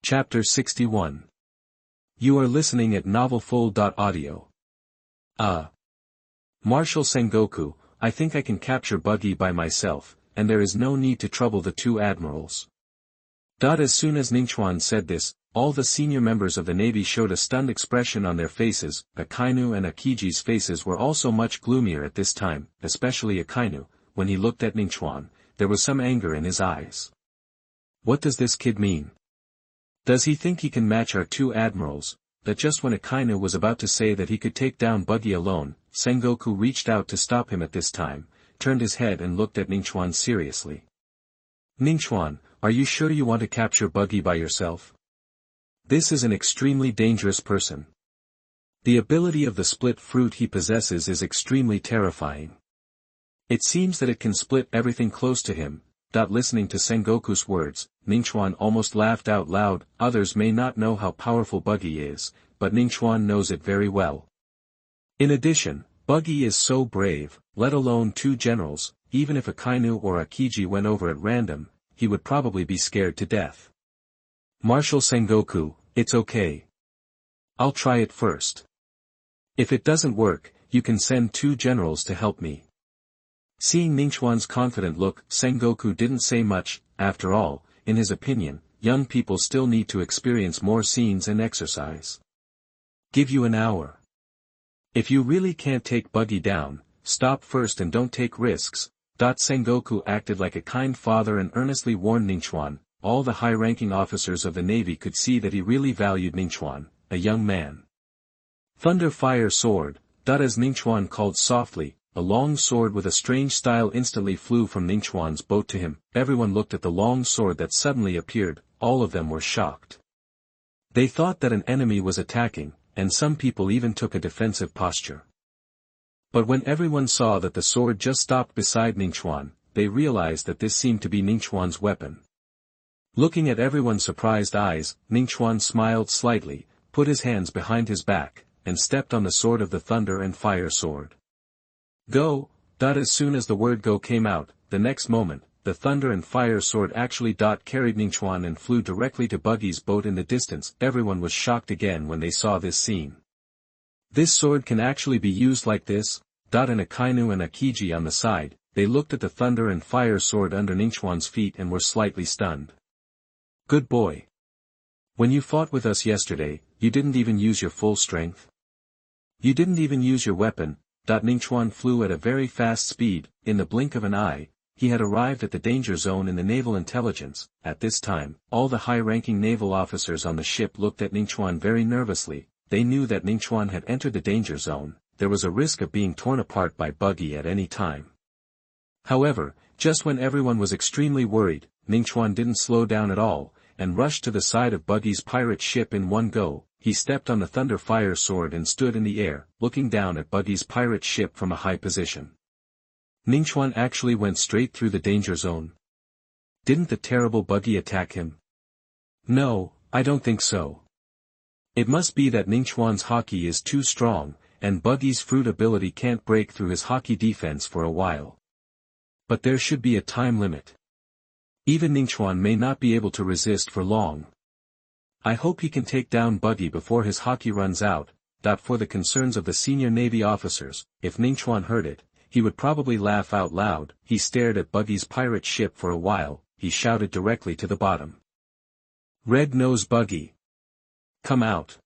Chapter 61. You are listening at novelfull.audio. Marshal Sengoku, I think I can capture Buggy by myself, and there is no need to trouble the two admirals. As soon as Ningchuan said this, all the senior members of the Navy showed a stunned expression on their faces. Akainu and Akiji's faces were also much gloomier at this time, especially Akainu. When he looked at Ningchuan, there was some anger in his eyes. What does this kid mean? Does he think he can match our two admirals? That just when Akainu was about to say that he could take down Buggy alone, Sengoku reached out to stop him at this time, turned his head and looked at Ningchuan seriously. Ningchuan, are you sure you want to capture Buggy by yourself? This is an extremely dangerous person. The ability of the split fruit he possesses is extremely terrifying. It seems that it can split everything close to him. Listening to Sengoku's words, Ningchuan almost laughed out loud. Others may not know how powerful Buggy is, but Ningchuan knows it very well. In addition, Buggy is so brave, let alone two generals. Even if Akainu or Akiji went over at random, he would probably be scared to death. Marshal Sengoku, it's okay. I'll try it first. If it doesn't work, you can send two generals to help me. Seeing Ningchuan's confident look, Sengoku didn't say much. After all, in his opinion, young people still need to experience more scenes and exercise. Give you an hour. If you really can't take Buggy down, stop first and don't take risks. Sengoku acted like a kind father and earnestly warned Ningchuan. All the high-ranking officers of the Navy could see that he really valued Ningchuan, a young man. Thunder Fire Sword, as Ningchuan called softly. A long sword with a strange style instantly flew from Ningchuan's boat to him. Everyone looked at the long sword that suddenly appeared. All of them were shocked. They thought that an enemy was attacking, and some people even took a defensive posture. But when everyone saw that the sword just stopped beside Ningchuan, they realized that this seemed to be Ningchuan's weapon. Looking at everyone's surprised eyes, Ningchuan smiled slightly, put his hands behind his back, and stepped on the sword of the Thunder and Fire Sword. Go! As soon as the word go came out, the next moment, the Thunder and Fire Sword actually carried Ningchuan and flew directly to Buggy's boat in the distance. Everyone was shocked again when they saw this scene. This sword can actually be used like this? And Akainu and Akiji on the side, they looked at the Thunder and Fire Sword under Ningchuan's feet and were slightly stunned. Good boy. When you fought with us yesterday, you didn't even use your full strength. You didn't even use your weapon. Ningchuan flew at a very fast speed. In the blink of an eye, he had arrived at the danger zone in the naval intelligence. At this time, all the high-ranking naval officers on the ship looked at Ningchuan very nervously. They knew that Ningchuan had entered the danger zone. There was a risk of being torn apart by Buggy at any time. However, just when everyone was extremely worried, Ningchuan didn't slow down at all, and rushed to the side of Buggy's pirate ship in one go. He stepped on the Thunder Fire Sword and stood in the air, looking down at Buggy's pirate ship from a high position. Ningchuan actually went straight through the danger zone. Didn't the terrible Buggy attack him? No, I don't think so. It must be that Ningchuan's Hawkeye is too strong, and Buggy's fruit ability can't break through his Hawkeye defense for a while. But there should be a time limit. Even Ningchuan may not be able to resist for long. I hope he can take down Buggy before his Hawkeye runs out. For the concerns of the senior Navy officers, if Ningchuan heard it, he would probably laugh out loud. He stared at Buggy's pirate ship for a while. He shouted directly to the bottom. Red-Nosed Buggy. Come out.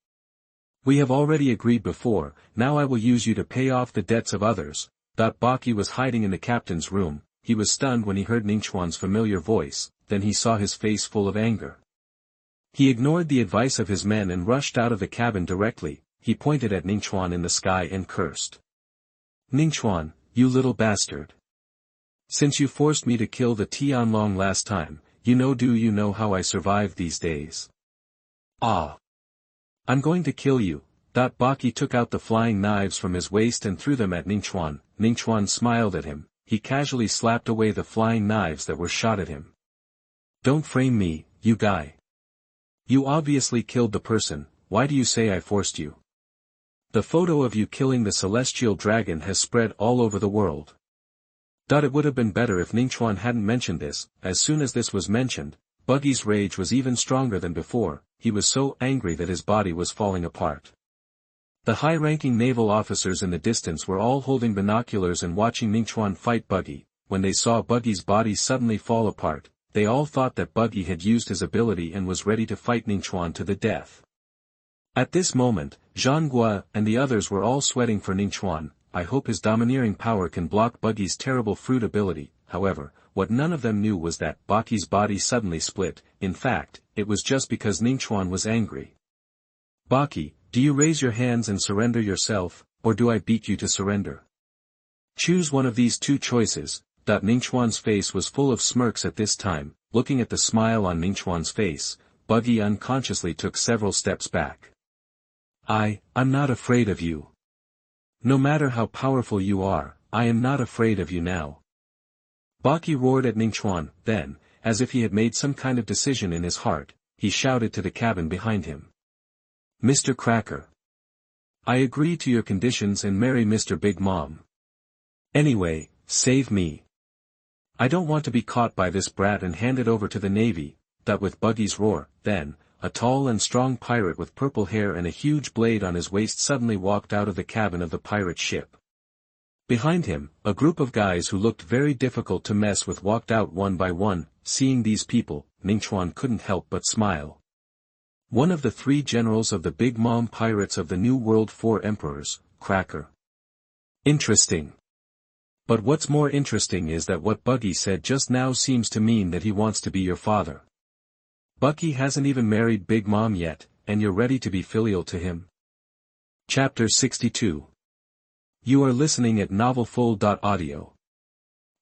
We have already agreed before, now I will use you to pay off the debts of others. Buggy was hiding in the captain's room. He was stunned when he heard Ningchuan's familiar voice, then he saw his face full of anger. He ignored the advice of his men and rushed out of the cabin directly. He pointed at Ningchuan in the sky and cursed. Ningchuan, you little bastard. Since you forced me to kill the Tianlong last time, do you know how I survived these days? I'm going to kill you. Buggy took out the flying knives from his waist and threw them at Ningchuan. Ningchuan smiled at him. He casually slapped away the flying knives that were shot at him. Don't frame me, you guy. You obviously killed the person. Why do you say I forced you? The photo of you killing the celestial dragon has spread all over the world. It would have been better if Ningchuan hadn't mentioned this. As soon as this was mentioned, Buggy's rage was even stronger than before. He was so angry that his body was falling apart. The high-ranking naval officers in the distance were all holding binoculars and watching Ningchuan fight Buggy. When they saw Buggy's body suddenly fall apart, they all thought that Buggy had used his ability and was ready to fight Ningchuan to the death. At this moment, Zhang and the others were all sweating for Ningchuan. I hope his domineering power can block Buggy's terrible fruit ability. However, what none of them knew was that Buggy's body suddenly split. In fact, it was just because Ningchuan was angry. Baki, do you raise your hands and surrender yourself, or do I beat you to surrender? Choose one of these two choices. Ningchuan's face was full of smirks at this time. Looking at the smile on Ningchuan's face, Buggy unconsciously took several steps back. I'm not afraid of you. No matter how powerful you are, I am not afraid of you now. Baki roared at Ningchuan. Then, as if he had made some kind of decision in his heart, he shouted to the cabin behind him. Mr. Cracker. I agree to your conditions and marry Mr. Big Mom. Anyway, save me. I don't want to be caught by this brat and handed over to the Navy. With Buggy's roar, then, a tall and strong pirate with purple hair and a huge blade on his waist suddenly walked out of the cabin of the pirate ship. Behind him, a group of guys who looked very difficult to mess with walked out one by one. Seeing these people, Ningchuan couldn't help but smile. One of the 3 generals of the Big Mom pirates of the New World 4 emperors, Cracker. Interesting. But what's more interesting is that what Buggy said just now seems to mean that he wants to be your father. Buggy hasn't even married Big Mom yet, and you're ready to be filial to him? Chapter 62. You are listening at novelfull.audio.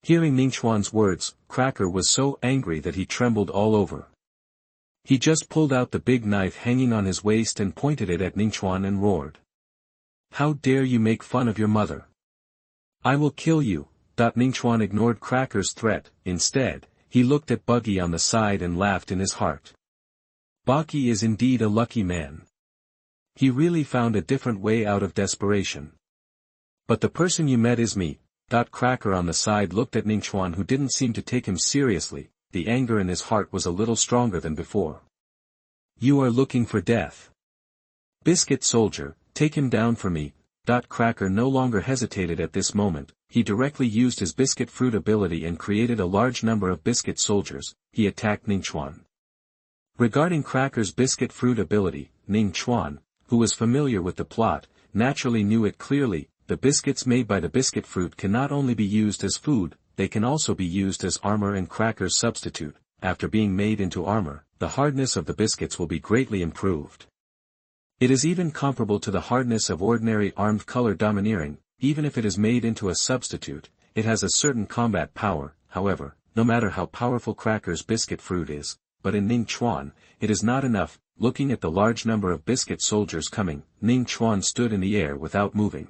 Hearing Ningchuan's words, Cracker was so angry that he trembled all over. He just pulled out the big knife hanging on his waist and pointed it at Ningchuan and roared. How dare you make fun of your mother? I will kill you. Ningchuan ignored Cracker's threat. Instead, he looked at Buggy on the side and laughed in his heart. Buggy is indeed a lucky man. He really found a different way out of desperation. But the person you met is me. Cracker on the side looked at Ningchuan, who didn't seem to take him seriously. The anger in his heart was a little stronger than before. You are looking for death. Biscuit soldier, take him down for me. Cracker no longer hesitated at this moment. He directly used his biscuit fruit ability and created a large number of biscuit soldiers. He attacked Ningchuan. Regarding Cracker's biscuit fruit ability, Ningchuan, who was familiar with the plot, naturally knew it clearly. The biscuits made by the biscuit fruit can not only be used as food, they can also be used as armor and Cracker's substitute. After being made into armor, the hardness of the biscuits will be greatly improved. It is even comparable to the hardness of ordinary armed color domineering. Even if it is made into a substitute, it has a certain combat power. However, no matter how powerful Cracker's biscuit fruit is, but in Ningchuan, it is not enough. Looking at the large number of biscuit soldiers coming, Ningchuan stood in the air without moving.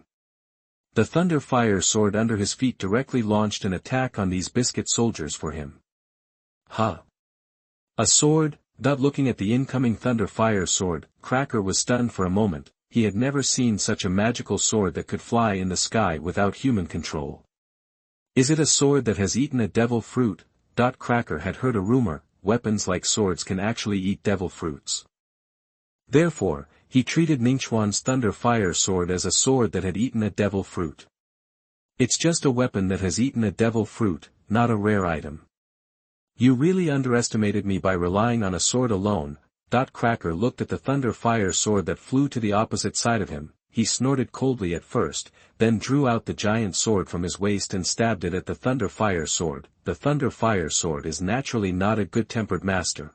The thunder fire sword under his feet directly launched an attack on these biscuit soldiers for him. Ha! A sword? Looking at the incoming thunder fire sword, Cracker was stunned for a moment. He had never seen such a magical sword that could fly in the sky without human control. Is it a sword that has eaten a devil fruit? Cracker had heard a rumor, weapons like swords can actually eat devil fruits. Therefore, he treated Ningchuan's thunder fire sword as a sword that had eaten a devil fruit. It's just a weapon that has eaten a devil fruit, not a rare item. You really underestimated me by relying on a sword alone. Cracker looked at the thunder fire sword that flew to the opposite side of him. He snorted coldly at first, then drew out the giant sword from his waist and stabbed it at the thunder fire sword. The thunder fire sword is naturally not a good-tempered master.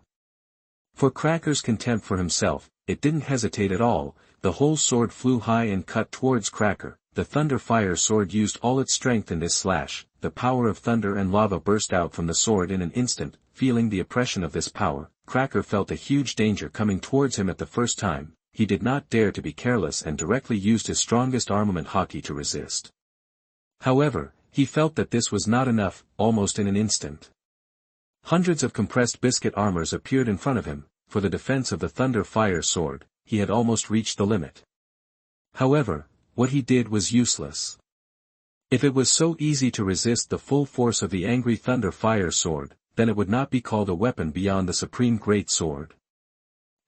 For Cracker's contempt for himself, it didn't hesitate at all. The whole sword flew high and cut towards Cracker. The thunder fire sword used all its strength in this slash. The power of thunder and lava burst out from the sword in an instant. Feeling the oppression of this power, Cracker felt a huge danger coming towards him at the first time. He did not dare to be careless and directly used his strongest armament Hawkeye to resist. However, he felt that this was not enough. Almost in an instant, hundreds of compressed biscuit armors appeared in front of him. For the defense of the thunder fire sword, he had almost reached the limit. However, what he did was useless. If it was so easy to resist the full force of the angry thunder fire sword, then it would not be called a weapon beyond the supreme great sword.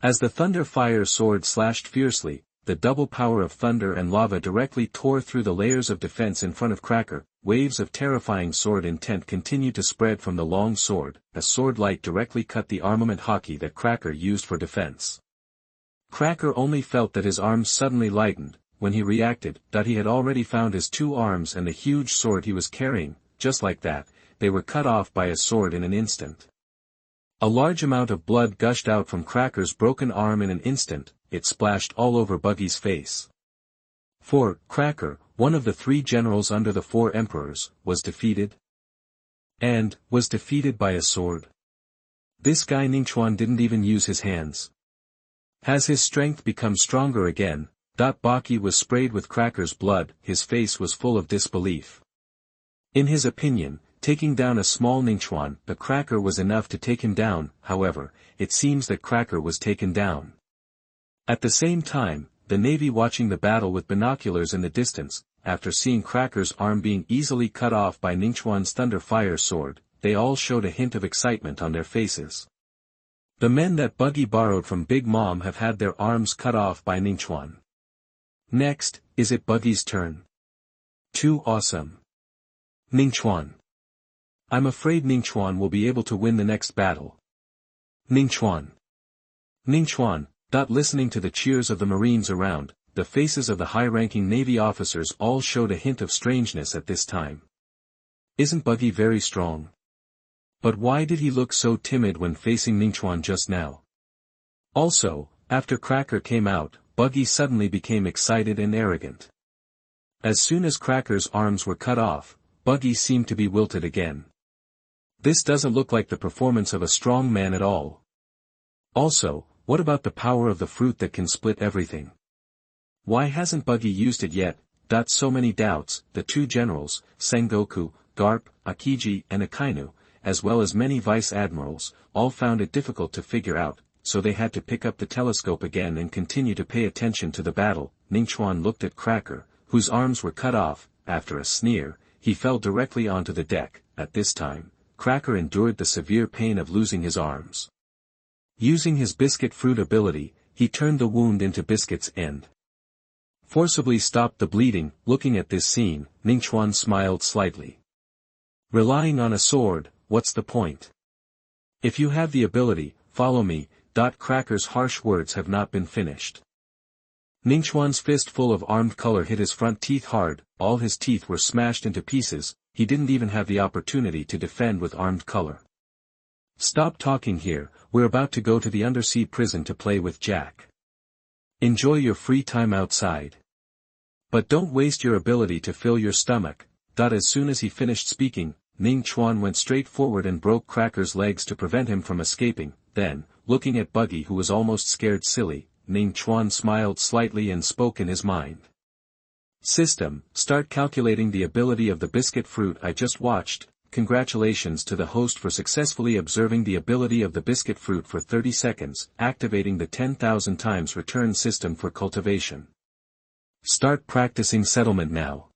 As the thunder fire sword slashed fiercely, the double power of thunder and lava directly tore through the layers of defense in front of Cracker. Waves of terrifying sword intent continued to spread from the long sword. A sword light directly cut the armament Hawkeye that Cracker used for defense. Cracker only felt that his arms suddenly lightened. When he reacted, that he had already found his two arms and the huge sword he was carrying. Just like that, they were cut off by a sword in an instant. A large amount of blood gushed out from Cracker's broken arm in an instant. It splashed all over Buggy's face. For Cracker, one of the three generals under the four emperors, was defeated. And was defeated by a sword. This guy Ningchuan didn't even use his hands. Has his strength become stronger again? Baki was sprayed with Cracker's blood. His face was full of disbelief. In his opinion, taking down a small Ningchuan, a Cracker was enough to take him down. However, it seems that Cracker was taken down. At the same time, the Navy watching the battle with binoculars in the distance, after seeing Cracker's arm being easily cut off by Ningchuan's thunder fire sword, they all showed a hint of excitement on their faces. The men that Buggy borrowed from Big Mom have had their arms cut off by Ningchuan. Next, is it Buggy's turn? Too awesome. Ningchuan. I'm afraid Ningchuan will be able to win the next battle. Ningchuan. Ningchuan. Listening to the cheers of the Marines around, the faces of the high-ranking Navy officers all showed a hint of strangeness at this time. Isn't Buggy very strong? But why did he look so timid when facing Ningchuan just now? Also, after Cracker came out, Buggy suddenly became excited and arrogant. As soon as Cracker's arms were cut off, Buggy seemed to be wilted again. This doesn't look like the performance of a strong man at all. Also, what about the power of the fruit that can split everything? Why hasn't Buggy used it yet? So many doubts. The two generals, Sengoku, Garp, Akiji and Akainu, as well as many vice admirals, all found it difficult to figure out, so they had to pick up the telescope again and continue to pay attention to the battle. Ningchuan looked at Cracker, whose arms were cut off. After a sneer, he fell directly onto the deck. At this time, Cracker endured the severe pain of losing his arms. Using his biscuit fruit ability, he turned the wound into biscuits and forcibly stopped the bleeding. Looking at this scene, Ningchuan smiled slightly. Relying on a sword, what's the point? If you have the ability, follow me. Cracker's harsh words have not been finished. Ningchuan's fist full of armed color hit his front teeth hard. All his teeth were smashed into pieces. He didn't even have the opportunity to defend with armed color. Stop talking here, we're about to go to the undersea prison to play with Jack. Enjoy your free time outside. But don't waste your ability to fill your stomach. As soon as he finished speaking, Ning Chuan went straight forward and broke Cracker's legs to prevent him from escaping. Then, looking at Buggy who was almost scared silly, Ning Chuan smiled slightly and spoke in his mind. System, start calculating the ability of the biscuit fruit I just watched. Congratulations to the host for successfully observing the ability of the biscuit fruit for 30 seconds, activating the 10,000 times return system for cultivation. Start practicing settlement now.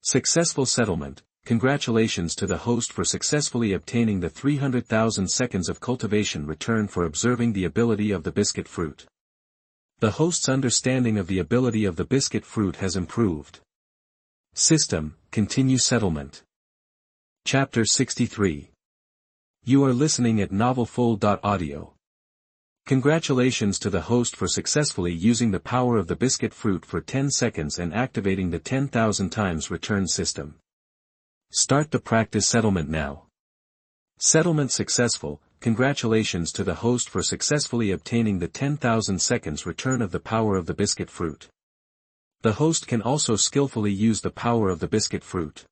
Successful settlement. Congratulations to the host for successfully obtaining the 300,000 seconds of cultivation return for observing the ability of the biscuit fruit. The host's understanding of the ability of the biscuit fruit has improved. System, continue settlement. Chapter 63. You are listening at novelfull.audio. Congratulations to the host for successfully using the power of the biscuit fruit for 10 seconds and activating the 10,000 times return system. Start the practice settlement now. Settlement successful. Congratulations to the host for successfully obtaining the 10,000 seconds return of the power of the biscuit fruit. The host can also skillfully use the power of the biscuit fruit.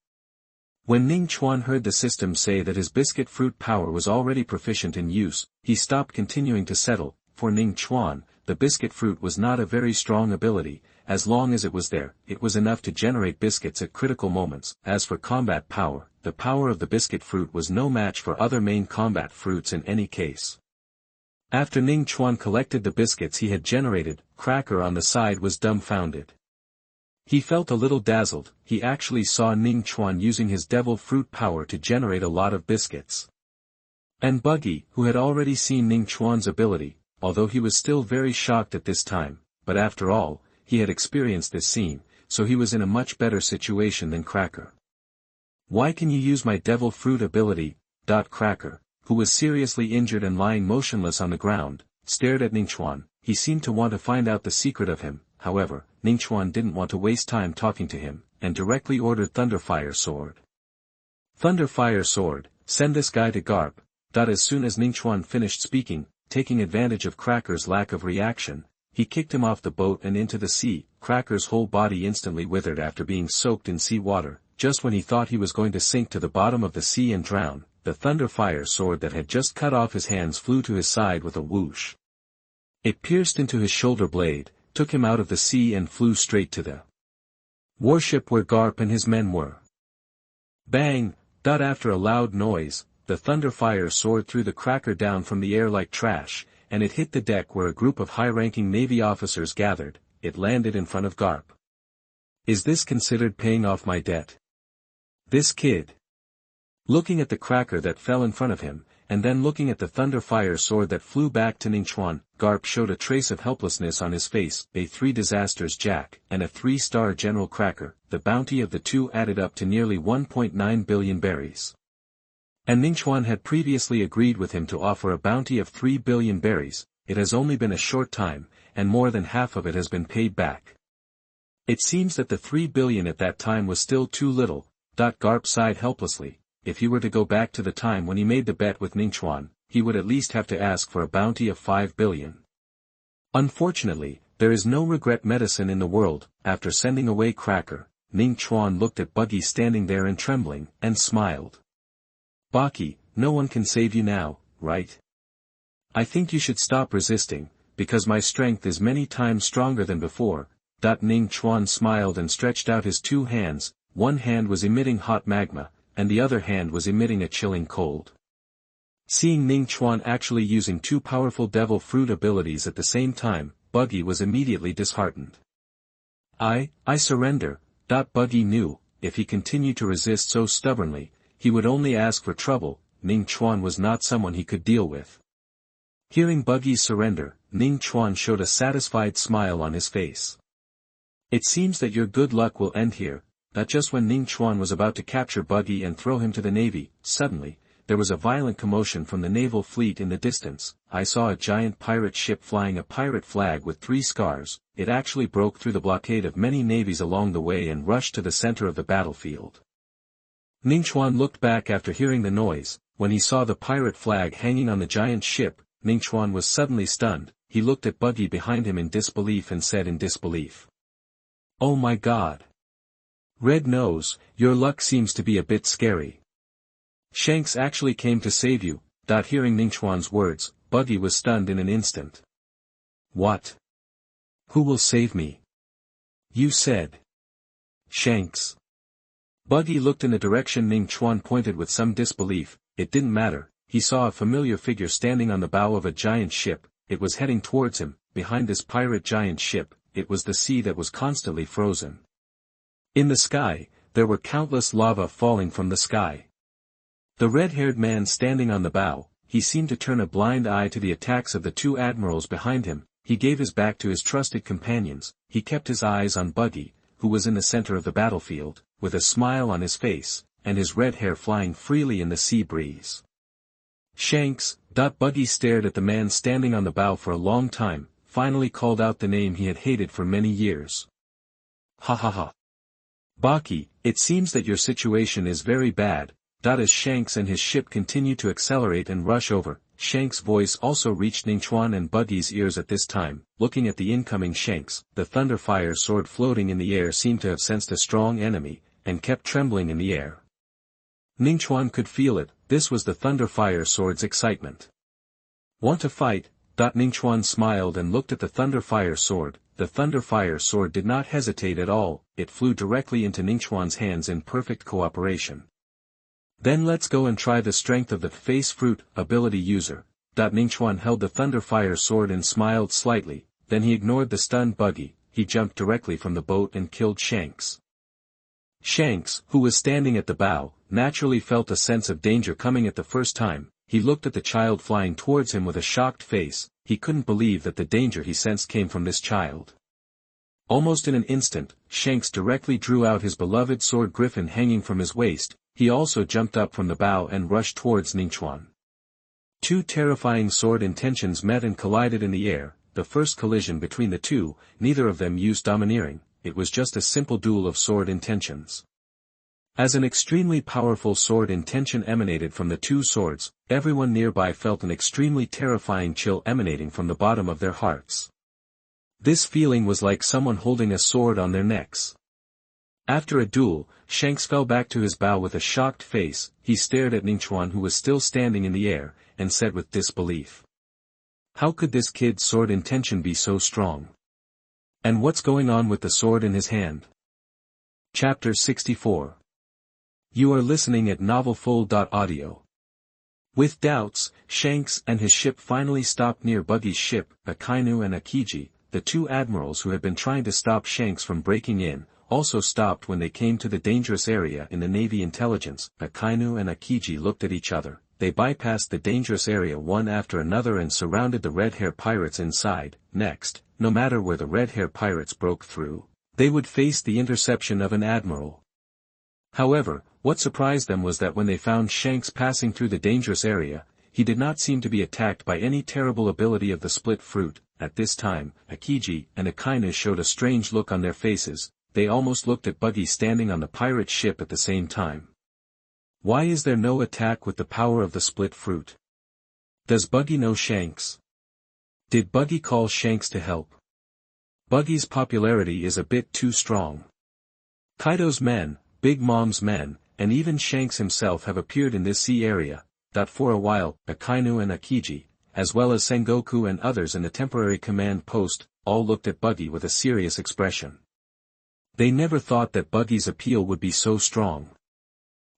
When Ning Chuan heard the system say that his biscuit fruit power was already proficient in use, he stopped continuing to settle. For Ning Chuan, the biscuit fruit was not a very strong ability. As long as it was there, it was enough to generate biscuits at critical moments. As for combat power, the power of the biscuit fruit was no match for other main combat fruits in any case. After Ning Chuan collected the biscuits he had generated, Cracker on the side was dumbfounded. He felt a little dazzled. He actually saw Ning Chuan using his devil fruit power to generate a lot of biscuits. And Buggy, who had already seen Ning Chuan's ability, although he was still very shocked at this time, but after all, he had experienced this scene, so he was in a much better situation than Cracker. Why can you use my devil fruit ability? Cracker, who was seriously injured and lying motionless on the ground, stared at Ningchuan. He seemed to want to find out the secret of him. However, Ningchuan didn't want to waste time talking to him, and directly ordered Thunderfire Sword. Thunderfire Sword, send this guy to Garp. As soon as Ningchuan finished speaking, taking advantage of Cracker's lack of reaction, he kicked him off the boat and into the sea. Cracker's whole body instantly withered after being soaked in sea water. Just when he thought he was going to sink to the bottom of the sea and drown, the Thunderfire Sword that had just cut off his hands flew to his side with a whoosh. It pierced into his shoulder blade, took him out of the sea and flew straight to the warship where Garp and his men were. Bang! After a loud noise, the Thunderfire Sword threw the Cracker down from the air like trash, and it hit the deck where a group of high-ranking Navy officers gathered. It landed in front of Garp. Is this considered paying off my debt? This kid. Looking at the Cracker that fell in front of him, and then looking at the Thunderfire Sword that flew back to Ningchuan, Garp showed a trace of helplessness on his face. A 3 disasters Jack, and a 3-star General Cracker. The bounty of the two added up to nearly 1.9 billion berries. And Ningchuan had previously agreed with him to offer a bounty of 3 billion berries. It has only been a short time, and more than half of it has been paid back. It seems that the 3 billion at that time was still too little. Garp sighed helplessly. If he were to go back to the time when he made the bet with Ningchuan, he would at least have to ask for a bounty of 5 billion. Unfortunately, there is no regret medicine in the world. After sending away Cracker, Ningchuan looked at Buggy standing there and trembling, and smiled. Baki, no one can save you now, right? I think you should stop resisting, because my strength is many times stronger than before. Ning Chuan smiled and stretched out his 2 hands. One hand was emitting hot magma, and the other hand was emitting a chilling cold. Seeing Ning Chuan actually using 2 powerful devil fruit abilities at the same time, Buggy was immediately disheartened. I surrender. Buggy knew, if he continued to resist so stubbornly, he would only ask for trouble. Ning Chuan was not someone he could deal with. Hearing Buggy's surrender, Ning Chuan showed a satisfied smile on his face. It seems that your good luck will end here. Just when Ning Chuan was about to capture Buggy and throw him to the navy, suddenly, there was a violent commotion from the naval fleet in the distance. I saw a giant pirate ship flying a pirate flag with 3 scars. It actually broke through the blockade of many navies along the way and rushed to the center of the battlefield. Ningchuan looked back after hearing the noise. When he saw the pirate flag hanging on the giant ship, Ningchuan was suddenly stunned. He looked at Buggy behind him in disbelief and said in disbelief, "Oh my God. Red Nose, your luck seems to be a bit scary. Shanks actually came to save you." Hearing Ningchuan's words, Buggy was stunned in an instant. What? Who will save me? You said. Shanks. Buggy looked in the direction Ningchuan pointed with some disbelief. It didn't matter. He saw a familiar figure standing on the bow of a giant ship. It was heading towards him. Behind this pirate giant ship, it was the sea that was constantly frozen. In the sky, there were countless lava falling from the sky. The red-haired man standing on the bow, he seemed to turn a blind eye to the attacks of the 2 admirals behind him. He gave his back to his trusted companions. He kept his eyes on Buggy, who was in the center of the battlefield, with a smile on his face, and his red hair flying freely in the sea breeze. Shanks. Buggy stared at the man standing on the bow for a long time, finally called out the name he had hated for many years. Ha ha ha. Baki, it seems that your situation is very bad. As Shanks and his ship continued to accelerate and rush over, Shanks' voice also reached Ningchuan and Buggy's ears at this time. Looking at the incoming Shanks, the Thunderfire Sword floating in the air seemed to have sensed a strong enemy, and kept trembling in the air. Ningchuan could feel it. This was the Thunderfire Sword's excitement. Want to fight? Ningchuan smiled and looked at the Thunderfire Sword. The Thunderfire Sword did not hesitate at all. It flew directly into Ningchuan's hands in perfect cooperation. Then let's go and try the strength of the Face Fruit ability user. Ningchuan held the Thunderfire Sword and smiled slightly. Then he ignored the stunned Buggy. He jumped directly from the boat and killed Shanks. Shanks, who was standing at the bow, naturally felt a sense of danger coming at the first time. he looked at the child flying towards him with a shocked face. He couldn't believe that the danger he sensed came from this child. Almost in an instant, Shanks directly drew out his beloved sword griffin hanging from his waist. He also jumped up from the bow and rushed towards Ningchuan. Two terrifying sword intentions met and collided in the air. The first collision between the two, neither of them used domineering, it was just a simple duel of sword intentions. As an extremely powerful sword intention emanated from the two swords, everyone nearby felt an extremely terrifying chill emanating from the bottom of their hearts. This feeling was like someone holding a sword on their necks. After a duel, Shanks fell back to his bow with a shocked face. He stared at Ningchuan, who was still standing in the air, and said with disbelief, "How could this kid's sword intention be so strong? And what's going on with the sword in his hand?" Chapter 64. You are listening at novelfull.audio. With doubts, Shanks and his ship finally stopped near Buggy's ship. Akainu and Akiji, the two admirals who had been trying to stop Shanks from breaking in, also stopped when they came to the dangerous area in the Navy intelligence. Akainu and Akiji looked at each other. They bypassed the dangerous area one after another and surrounded the red-hair pirates inside. Next, no matter where the red-hair pirates broke through, they would face the interception of an admiral. However, what surprised them was that when they found Shanks passing through the dangerous area, he did not seem to be attacked by any terrible ability of the split fruit. At this time, Akiji and Akainu showed a strange look on their faces. They almost looked at Buggy standing on the pirate ship at the same time. Why is there no attack with the power of the split fruit? Does Buggy know Shanks? Did Buggy call Shanks to help? Buggy's popularity is a bit too strong. Kaido's men, Big Mom's men, and even Shanks himself have appeared in this sea area. For a while, Akainu and Akiji, as well as Sengoku and others in the temporary command post, all looked at Buggy with a serious expression. They never thought that Buggy's appeal would be so strong.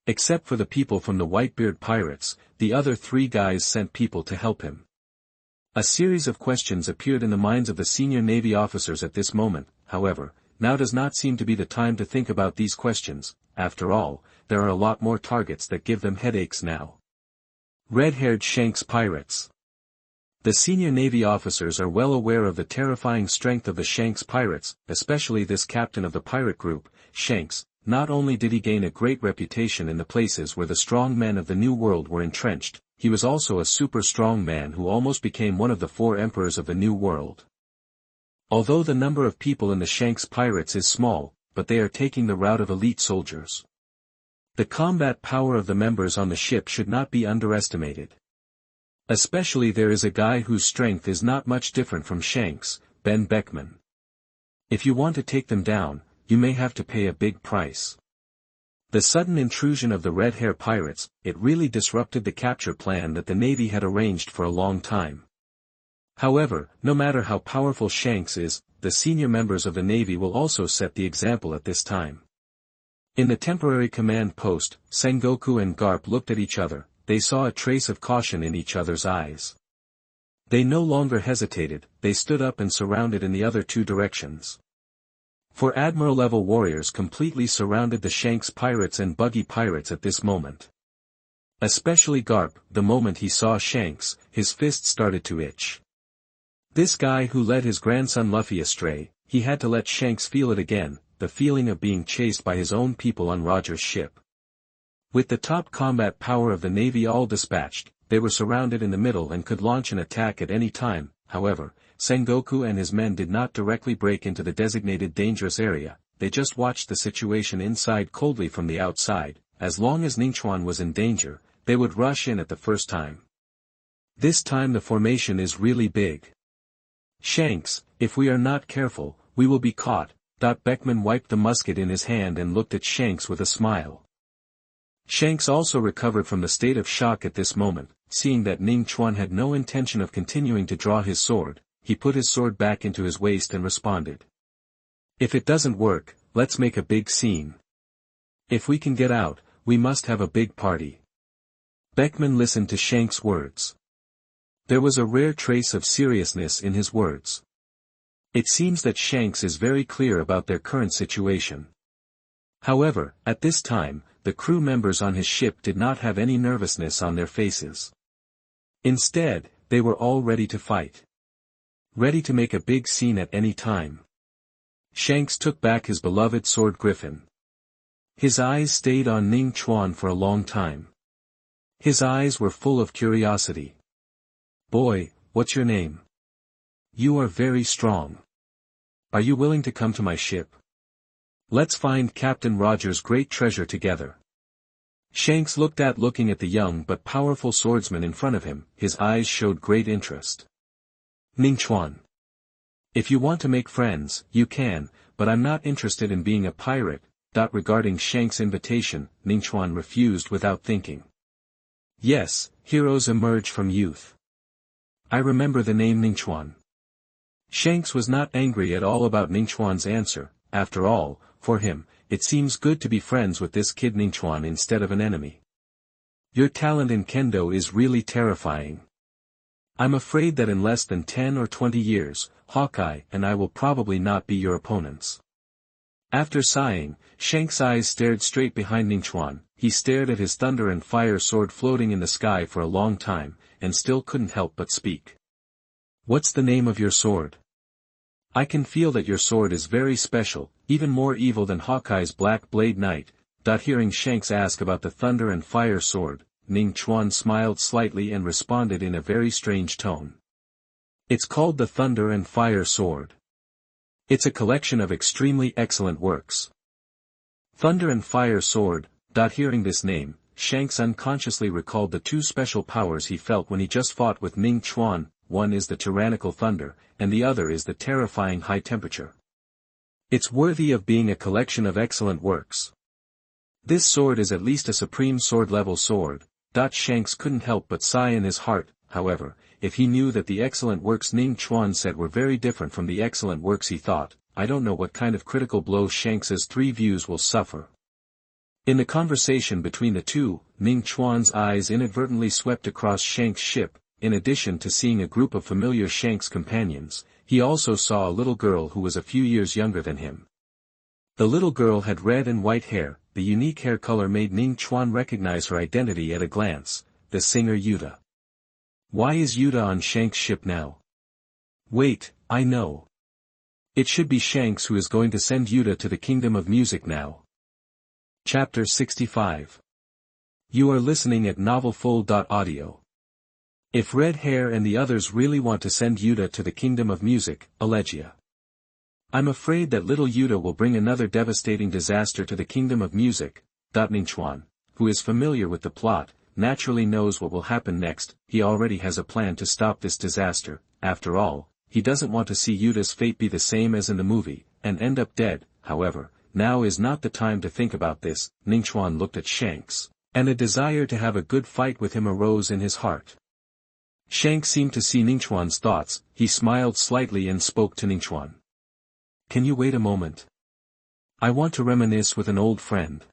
Except for the people from the Whitebeard pirates, the other three guys sent people to help him. A series of questions appeared in the minds of the senior Navy officers at this moment. However, now does not seem to be the time to think about these questions. After all, there are a lot more targets that give them headaches now. Red-haired Shanks pirates. The senior Navy officers are well aware of the terrifying strength of the Shanks pirates, especially this captain of the pirate group, Shanks. Not only did he gain a great reputation in the places where the strong men of the New World were entrenched, he was also a super strong man who almost became one of the 4 emperors of the New World. Although the number of people in the Shanks pirates is small, but they are taking the route of elite soldiers. The combat power of the members on the ship should not be underestimated. Especially there is a guy whose strength is not much different from Shanks, Ben Beckman. If you want to take them down, you may have to pay a big price. The sudden intrusion of the red-hair pirates, it really disrupted the capture plan that the Navy had arranged for a long time. However, no matter how powerful Shanks is, the senior members of the Navy will also set the example at this time. In the temporary command post, Sengoku and Garp looked at each other. They saw a trace of caution in each other's eyes. They no longer hesitated, they stood up and surrounded in the other 2 directions. For Admiral-level warriors completely surrounded the Shanks pirates and Buggy pirates at this moment. Especially Garp. The moment he saw Shanks, his fist started to itch. This guy who led his grandson Luffy astray, he had to let Shanks feel it again, the feeling of being chased by his own people on Roger's ship. With the top combat power of the Navy all dispatched, they were surrounded in the middle and could launch an attack at any time. However, Sengoku and his men did not directly break into the designated dangerous area, they just watched the situation inside coldly from the outside. As long as Ningchuan was in danger, they would rush in at the first time. This time the formation is really big. Shanks, if we are not careful, we will be caught. Beckman wiped the musket in his hand and looked at Shanks with a smile. Shanks also recovered from the state of shock at this moment. Seeing that Ning Chuan had no intention of continuing to draw his sword, he put his sword back into his waist and responded. If it doesn't work, let's make a big scene. If we can get out, we must have a big party. Beckman listened to Shanks' words. There was a rare trace of seriousness in his words. It seems that Shanks is very clear about their current situation. However, at this time, the crew members on his ship did not have any nervousness on their faces. Instead, they were all ready to fight. Ready to make a big scene at any time. Shanks took back his beloved sword griffin. His eyes stayed on Ning Chuan for a long time. His eyes were full of curiosity. "Boy, what's your name? You are very strong. Are you willing to come to my ship? Let's find Captain Roger's great treasure together." Shanks looking at the young but powerful swordsman in front of him, his eyes showed great interest. "Ningchuan. If you want to make friends, you can, but I'm not interested in being a pirate." Regarding Shanks' invitation, Ningchuan refused without thinking. "Yes, heroes emerge from youth. I remember the name Ningchuan." Shanks was not angry at all about Ningchuan's answer. After all, for him, it seems good to be friends with this kid Ningchuan instead of an enemy. "Your talent in kendo is really terrifying. I'm afraid that in less than 10 or 20 years, Hawkeye and I will probably not be your opponents." After sighing, Shanks' eyes stared straight behind Ningchuan. He stared at his thunder and fire sword floating in the sky for a long time, and still couldn't help but speak. "What's the name of your sword? I can feel that your sword is very special, even more evil than Hawkeye's Black Blade Knight." Hearing Shanks ask about the thunder and fire sword, Ning Chuan smiled slightly and responded in a very strange tone. "It's called the Thunder and Fire Sword. It's a collection of extremely excellent works." Thunder and Fire Sword. Hearing this name, Shanks unconsciously recalled the two special powers he felt when he just fought with Ning Chuan. One is the tyrannical thunder, and the other is the terrifying high temperature. It's worthy of being a collection of excellent works. This sword is at least a supreme sword-level sword. Shanks couldn't help but sigh in his heart. However, if he knew that the excellent works Ning Chuan said were very different from the excellent works he thought, I don't know what kind of critical blow Shanks's three views will suffer. In the conversation between the two, Ning Chuan's eyes inadvertently swept across Shanks' ship. In addition to seeing a group of familiar Shanks companions, he also saw a little girl who was a few years younger than him. The little girl had red and white hair. The unique hair color made Ning Chuan recognize her identity at a glance: the singer Yuta. Why is Yuta on Shanks' ship now? Wait, I know. It should be Shanks who is going to send Yuta to the Kingdom of Music now. Chapter 65. You are listening at novelfull.audio. If Red Hair and the others really want to send Yuta to the Kingdom of Music, Allegia. I'm afraid that little Yuta will bring another devastating disaster to the Kingdom of Music. Ningchuan, who is familiar with the plot, naturally knows what will happen next. He already has a plan to stop this disaster. After all, he doesn't want to see Yuta's fate be the same as in the movie, and end up dead. However, now is not the time to think about this. Ningchuan looked at Shanks, and a desire to have a good fight with him arose in his heart. Shanks seemed to see Ningchuan's thoughts. He smiled slightly and spoke to Ningchuan. Can you wait a moment? I want to reminisce with an old friend.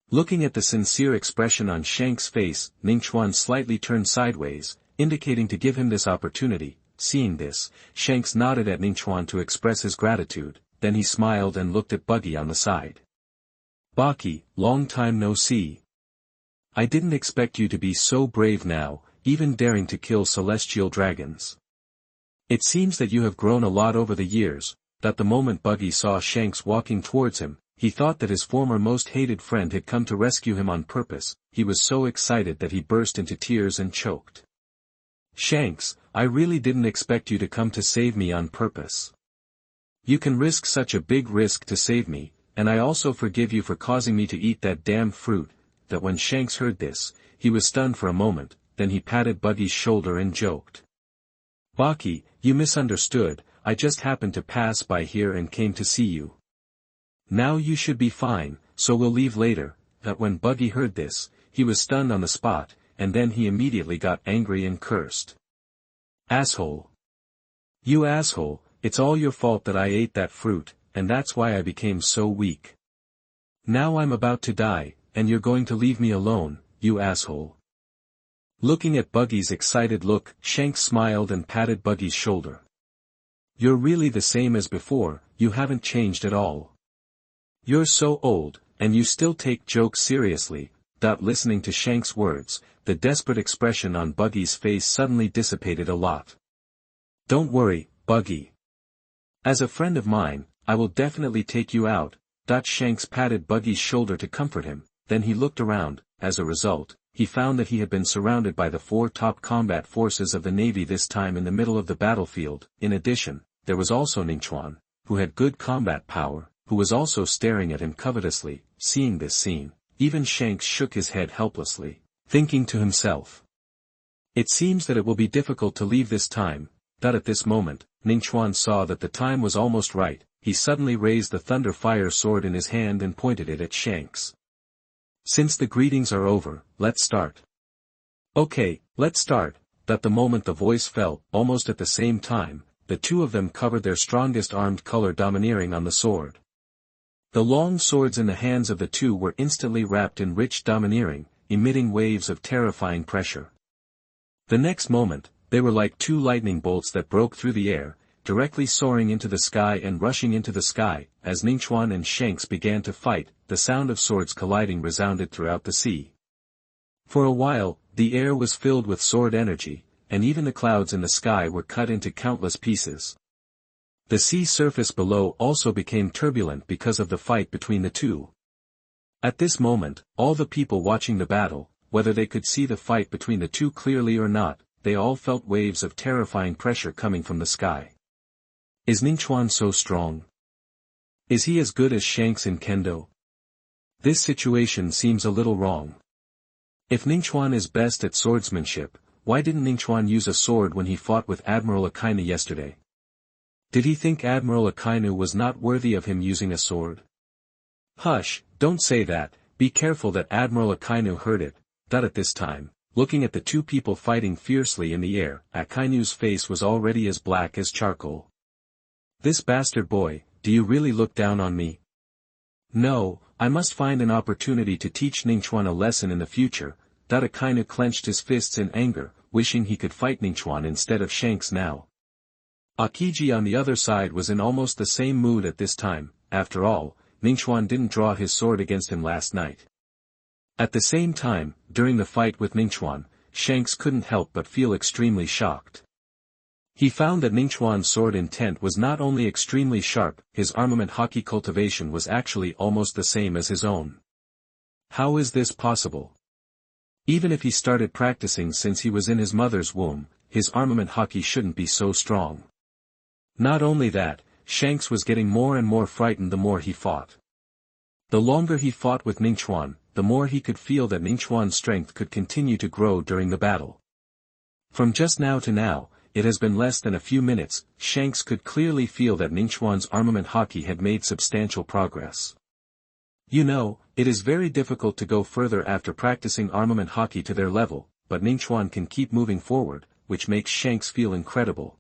Looking at the sincere expression on Shanks' face, Ningchuan slightly turned sideways, indicating to give him this opportunity. Seeing this, Shanks nodded at Ningchuan to express his gratitude, then he smiled and looked at Buggy on the side. Baki, long time no see. I didn't expect you to be so brave now, even daring to kill celestial dragons. It seems that you have grown a lot over the years. That the moment Buggy saw Shanks walking towards him, he thought that his former most hated friend had come to rescue him on purpose. He was so excited that he burst into tears and choked. Shanks, I really didn't expect you to come to save me on purpose. You can risk such a big risk to save me, and I also forgive you for causing me to eat that damn fruit. That when Shanks heard this, he was stunned for a moment, then he patted Buggy's shoulder and joked. Baki, you misunderstood, I just happened to pass by here and came to see you. Now you should be fine, so we'll leave later. That when Buggy heard this, he was stunned on the spot, and then he immediately got angry and cursed. Asshole. You asshole, it's all your fault that I ate that fruit, and that's why I became so weak. Now I'm about to die, and you're going to leave me alone, you asshole. Looking at Buggy's excited look, Shanks smiled and patted Buggy's shoulder. You're really the same as before, you haven't changed at all. You're so old, and you still take jokes seriously. Listening to Shanks' words, the desperate expression on Buggy's face suddenly dissipated a lot. Don't worry, Buggy. As a friend of mine, I will definitely take you out. Shanks patted Buggy's shoulder to comfort him, then he looked around. As a result, he found that he had been surrounded by the 4 top combat forces of the Navy, this time in the middle of the battlefield. In addition, there was also Ning Chuan, who had good combat power, who was also staring at him covetously. Seeing this scene, even Shanks shook his head helplessly, thinking to himself, "It seems that it will be difficult to leave this time." At this moment, Ning Chuan saw that the time was almost right. He suddenly raised the thunder fire sword in his hand and pointed it at Shanks. "Since the greetings are over, let's start." "Okay, let's start." The moment the voice fell, almost at the same time, the two of them covered their strongest armed color domineering on the sword. The long swords in the hands of the two were instantly wrapped in rich domineering, emitting waves of terrifying pressure. The next moment, they were like 2 lightning bolts that broke through the air, directly soaring into the sky and rushing into the sky. As Ningchuan and Shanks began to fight, the sound of swords colliding resounded throughout the sea. For a while, the air was filled with sword energy, and even the clouds in the sky were cut into countless pieces. The sea surface below also became turbulent because of the fight between the two. At this moment, all the people watching the battle, whether they could see the fight between the two clearly or not, they all felt waves of terrifying pressure coming from the sky. Is Ningchuan so strong? Is he as good as Shanks in Kendo? This situation seems a little wrong. If Ningchuan is best at swordsmanship, why didn't Ningchuan use a sword when he fought with Admiral Akainu yesterday? Did he think Admiral Akainu was not worthy of him using a sword? Hush, don't say that. Be careful that Admiral Akainu heard it. At this time, looking at the two people fighting fiercely in the air, Akainu's face was already as black as charcoal. This bastard boy, do you really look down on me? No, I must find an opportunity to teach Ningchuan a lesson in the future. Akainu clenched his fists in anger, wishing he could fight Ningchuan instead of Shanks now. Akiji on the other side was in almost the same mood at this time. After all, Ningchuan didn't draw his sword against him last night. At the same time, during the fight with Ningchuan, Shanks couldn't help but feel extremely shocked. He found that Ningchuan's sword intent was not only extremely sharp, his armament Hawkeye cultivation was actually almost the same as his own. How is this possible? Even if he started practicing since he was in his mother's womb, his armament Hawkeye shouldn't be so strong. Not only that, Shanks was getting more and more frightened the more he fought. The longer he fought with Ningchuan, the more he could feel that Ningchuan's strength could continue to grow during the battle. From just now to now, it has been less than a few minutes, Shanks could clearly feel that Ningchuan's armament Hawkeye had made substantial progress. You know, it is very difficult to go further after practicing armament Hawkeye to their level, but Ningchuan can keep moving forward, which makes Shanks feel incredible.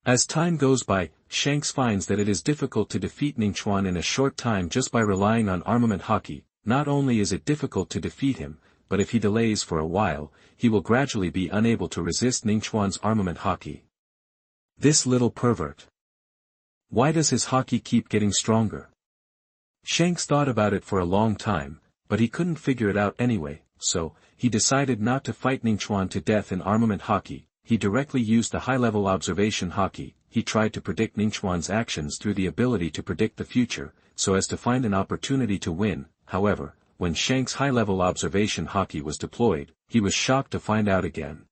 As time goes by, Shanks finds that it is difficult to defeat Ningchuan in a short time just by relying on armament Hawkeye. Not only is it difficult to defeat him, but if he delays for a while, he will gradually be unable to resist Ningchuan's armament Hawkeye. This little pervert. Why does his Hawkeye keep getting stronger? Shanks thought about it for a long time, but he couldn't figure it out anyway, so, he decided not to fight Ningchuan to death in armament Hawkeye. He directly used the high-level observation Hawkeye. He tried to predict Ningchuan's actions through the ability to predict the future, so as to find an opportunity to win. However, when Shanks' high-level observation Hawkeye was deployed, he was shocked to find out again.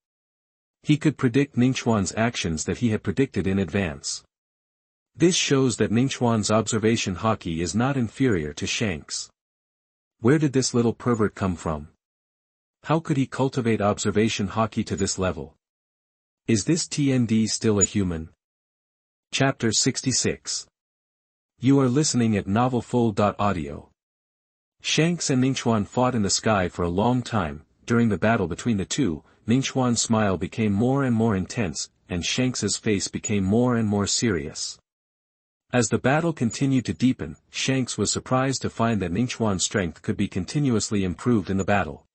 He could predict Ningchuan's actions that he had predicted in advance. This shows that Ningchuan's observation Hawkeye is not inferior to Shanks. Where did this little pervert come from? How could he cultivate observation Hawkeye to this level? Is this TND still a human? Chapter 66. You are listening at novelfull.audio. Shanks and Ningchuan fought in the sky for a long time. During the battle between the two, Ningchuan's smile became more and more intense, and Shanks's face became more and more serious. As the battle continued to deepen, Shanks was surprised to find that Ningchuan's strength could be continuously improved in the battle.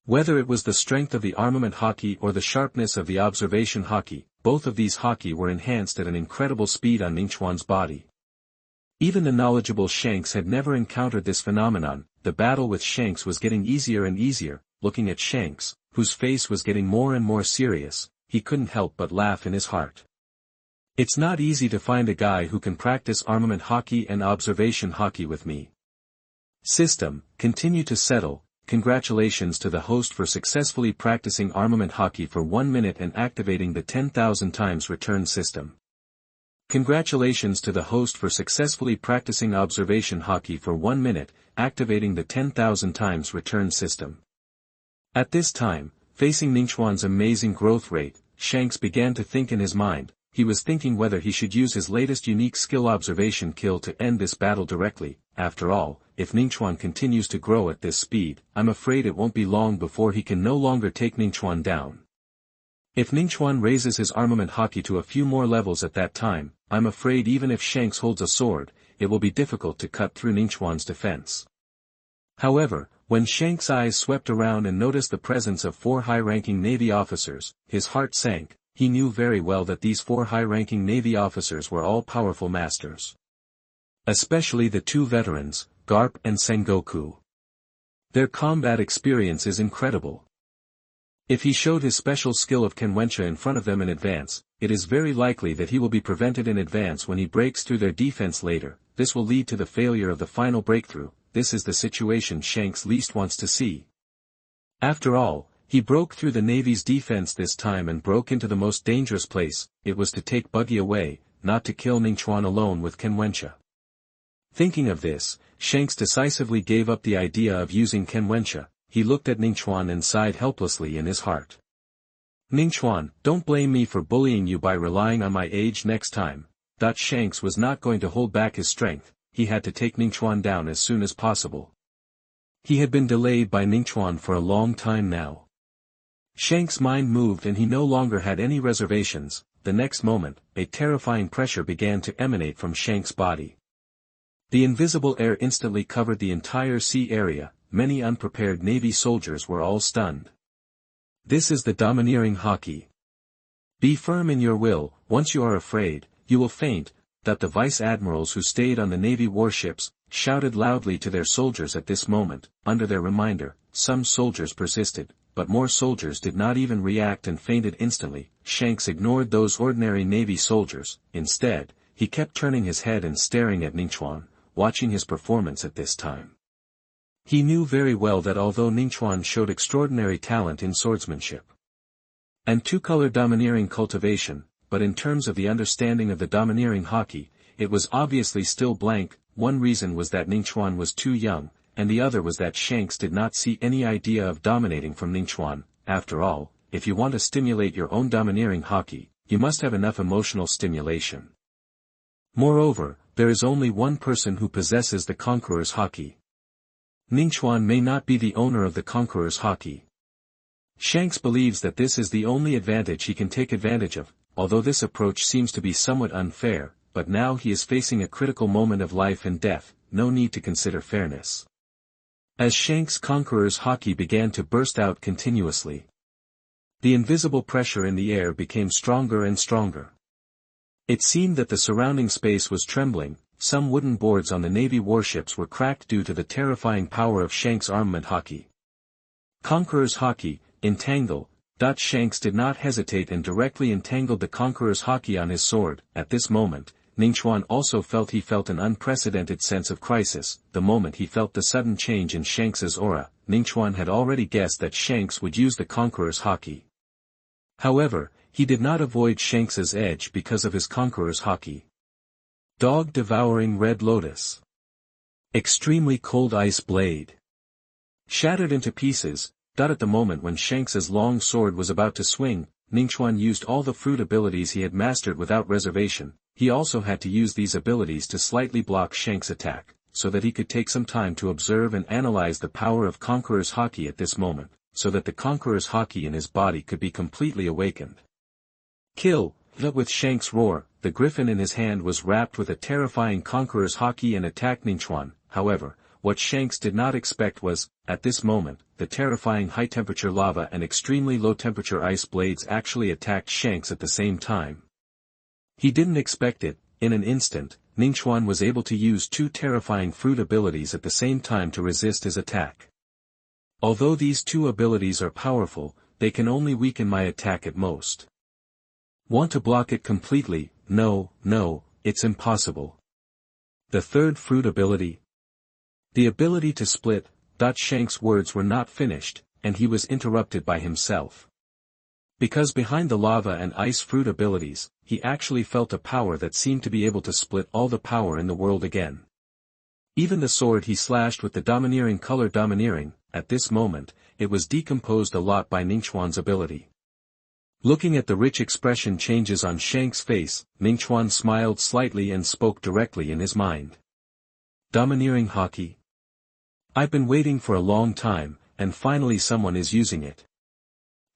Whether it was the strength of the armament Hawkeye or the sharpness of the observation Hawkeye, both of these Hawkeye were enhanced at an incredible speed on Ningchuan's body. Even the knowledgeable Shanks had never encountered this phenomenon. the battle with Shanks was getting easier and easier. Looking at Shanks, whose face was getting more and more serious, he couldn't help but laugh in his heart. It's not easy to find a guy who can practice armament hockey and observation hockey with me. System, continue to settle. Congratulations to the host for successfully practicing armament hockey for 1 minute and activating the 10,000 times return system. Congratulations to the host for successfully practicing observation hockey for 1 minute, activating the 10,000 times return system. At this time, facing Ningchuan's amazing growth rate, Shanks began to think in his mind. He was thinking whether he should use his latest unique skill observation kill to end this battle directly. After all, if Ningchuan continues to grow at this speed, I'm afraid it won't be long before he can no longer take Ningchuan down. If Ningchuan raises his armament hockey to a few more levels at that time, I'm afraid even if Shanks holds a sword, it will be difficult to cut through Ningchuan's defense. However, when Shanks' eyes swept around and noticed the presence of 4 high-ranking Navy officers, his heart sank. He knew very well that these 4 high-ranking Navy officers were all powerful masters. Especially the 2 veterans, Garp and Sengoku. Their combat experience is incredible. If he showed his special skill of Kenwensha in front of them in advance, it is very likely that he will be prevented in advance when he breaks through their defense later. This will lead to the failure of the final breakthrough. This is the situation Shanks least wants to see. After all, he broke through the Navy's defense this time and broke into the most dangerous place. It was to take Buggy away, not to kill Ningchuan alone with Kenwensha. Thinking of this, Shanks decisively gave up the idea of using Kenwensha. He looked at Ningchuan and sighed helplessly in his heart. Ningchuan, don't blame me for bullying you by relying on my age next time. Shanks was not going to hold back his strength. He had to take Ningchuan down as soon as possible. He had been delayed by Ningchuan for a long time now. Shanks' mind moved and he no longer had any reservations. The next moment, a terrifying pressure began to emanate from Shanks' body. The invisible air instantly covered the entire sea area. Many unprepared Navy soldiers were all stunned. This is the domineering hockey. Be firm in your will. Once you are afraid, you will faint. That the vice-admirals who stayed on the Navy warships, shouted loudly to their soldiers at this moment. Under their reminder, some soldiers persisted, but more soldiers did not even react and fainted instantly. Shanks ignored those ordinary Navy soldiers. Instead, he kept turning his head and staring at Ningchuan, watching his performance at this time. He knew very well that although Ningchuan showed extraordinary talent in swordsmanship and two-color domineering cultivation, but in terms of the understanding of the domineering hockey, it was obviously still blank. One reason was that Ningchuan was too young, and the other was that Shanks did not see any idea of dominating from Ningchuan. After all, if you want to stimulate your own domineering hockey, you must have enough emotional stimulation. Moreover, there is only one person who possesses the Conqueror's hockey. Ningchuan may not be the owner of the Conqueror's hockey. Shanks believes that this is the only advantage he can take advantage of, although this approach seems to be somewhat unfair, but now he is facing a critical moment of life and death, no need to consider fairness. As Shanks' Conqueror's hockey began to burst out continuously, the invisible pressure in the air became stronger and stronger. It seemed that the surrounding space was trembling. Some wooden boards on the Navy warships were cracked due to the terrifying power of Shanks' armament hockey. Conqueror's hockey, entangle. Shanks did not hesitate and directly entangled the Conqueror's hockey on his sword. At this moment, Ningchuan also felt an unprecedented sense of crisis. The moment he felt the sudden change in Shanks's aura, Ningchuan had already guessed that Shanks would use the Conqueror's hockey. However, he did not avoid Shanks's edge because of his Conqueror's hockey. Dog-devouring red lotus. Extremely cold ice blade. Shattered into pieces. At the moment when Shanks's long sword was about to swing, Ningchuan used all the fruit abilities he had mastered without reservation. He also had to use these abilities to slightly block Shanks' attack, so that he could take some time to observe and analyze the power of Conqueror's hockey at this moment, so that the Conqueror's hockey in his body could be completely awakened. Kill! With Shanks' roar, the griffin in his hand was wrapped with a terrifying Conqueror's hockey and attacked Ningchuan. However, what Shanks did not expect was, at this moment, the terrifying high-temperature lava and extremely low-temperature ice blades actually attacked Shanks at the same time. He didn't expect it. in an instant, Ningchuan was able to use two terrifying fruit abilities at the same time to resist his attack. Although these two abilities are powerful, they can only weaken my attack at most. Want to block it completely? No, it's impossible. The third fruit ability. The ability to split. Shank's words were not finished, and he was interrupted by himself. Because behind the lava and ice fruit abilities, he actually felt a power that seemed to be able to split all the power in the world again. Even the sword he slashed with the domineering color domineering, at this moment, it was decomposed a lot by Ningchuan's ability. Looking at the rich expression changes on Shank's face, Ningchuan smiled slightly and spoke directly in his mind. Domineering Hawkeye. I've been waiting for a long time, and finally someone is using it.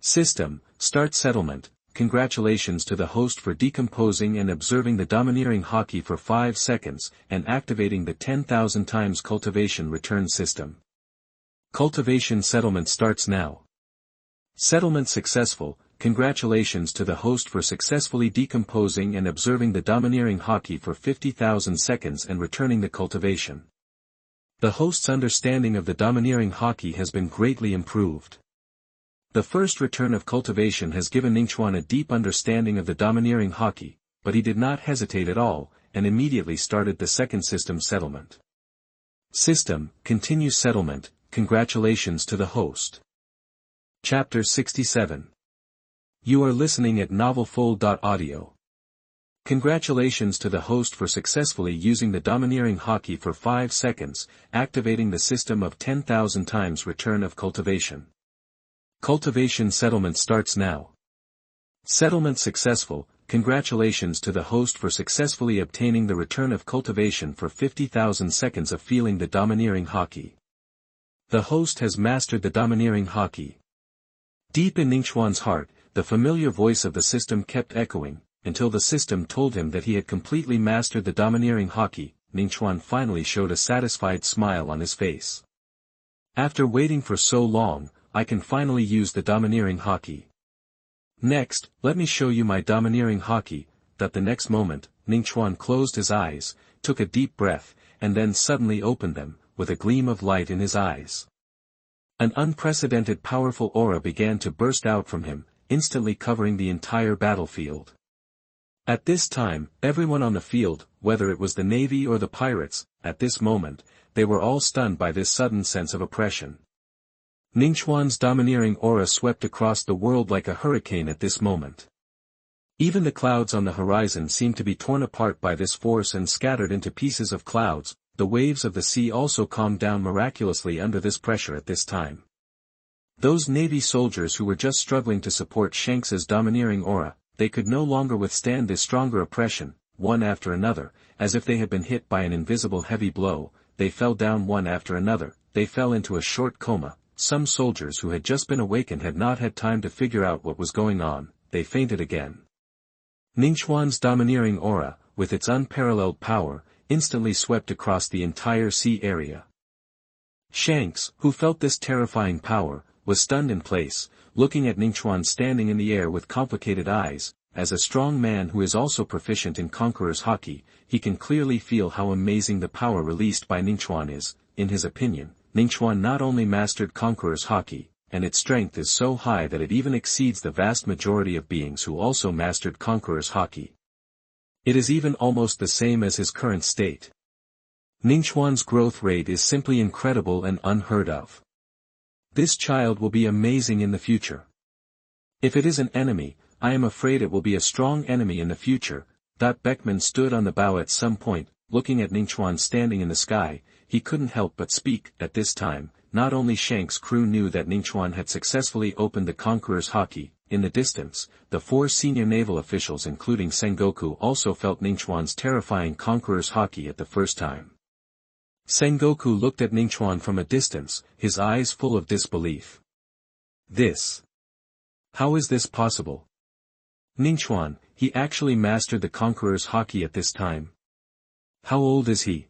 System, start settlement. Congratulations to the host for decomposing and observing the domineering Hawkeye for 5 seconds, and activating the 10,000 times cultivation return system. Cultivation settlement starts now. Settlement successful. Congratulations to the host for successfully decomposing and observing the domineering Hawkeye for 50,000 seconds and returning the cultivation. The host's understanding of the domineering Hawkeye has been greatly improved. The first return of cultivation has given Ningchuan a deep understanding of the domineering Hawkeye, but he did not hesitate at all, and immediately started the second system settlement. System, continue settlement. Congratulations to the host. Chapter 67. You are listening at novelfull.audio. Congratulations to the host for successfully using the domineering Hawkeye for 5 seconds, activating the system of 10,000 times return of cultivation. Cultivation settlement starts now. Settlement successful. Congratulations to the host for successfully obtaining the return of cultivation for 50,000 seconds of feeling the domineering Hawkeye. The host has mastered the domineering Hawkeye. Deep in Ningchuan's heart, the familiar voice of the system kept echoing, until the system told him that he had completely mastered the domineering Hawkeye. Ningchuan finally showed a satisfied smile on his face. After waiting for so long, I can finally use the domineering Hawkeye. Next, let me show you my domineering Hawkeye. The next moment, Ningchuan closed his eyes, took a deep breath, and then suddenly opened them, with a gleam of light in his eyes. An unprecedented powerful aura began to burst out from him, instantly covering the entire battlefield. At this time, everyone on the field, whether it was the navy or the pirates, at this moment, they were all stunned by this sudden sense of oppression. Ningchuan's domineering aura swept across the world like a hurricane at this moment. Even the clouds on the horizon seemed to be torn apart by this force and scattered into pieces of clouds. The waves of the sea also calmed down miraculously under this pressure at this time. Those navy soldiers who were just struggling to support Shanks's domineering aura, they could no longer withstand this stronger oppression. One after another, as if they had been hit by an invisible heavy blow, they fell down one after another. They fell into a short coma. Some soldiers who had just been awakened had not had time to figure out what was going on. They fainted again. Ningchuan's domineering aura, with its unparalleled power, instantly swept across the entire sea area. Shanks, who felt this terrifying power, was stunned in place, looking at Ningchuan standing in the air with complicated eyes. As a strong man who is also proficient in Conqueror's Hawkeye, he can clearly feel how amazing the power released by Ningchuan is. In his opinion, Ningchuan not only mastered Conqueror's Hawkeye, and its strength is so high that it even exceeds the vast majority of beings who also mastered Conqueror's Hawkeye. It is even almost the same as his current state. Ningchuan's growth rate is simply incredible and unheard of. This child will be amazing in the future. If it is an enemy, I am afraid it will be a strong enemy in the future. Beckman stood on the bow at some point, looking at Ningchuan standing in the sky. He couldn't help but speak. At this time, not only Shank's crew knew that Ningchuan had successfully opened the Conqueror's Hawkeye. In the distance, the 4 senior naval officials including Sengoku also felt Ningchuan's terrifying Conqueror's Hawkeye at the first time. Sengoku looked at Ningchuan from a distance, his eyes full of disbelief. How is this possible? Ningchuan, he actually mastered the Conqueror's Hawkeye at this time. How old is he?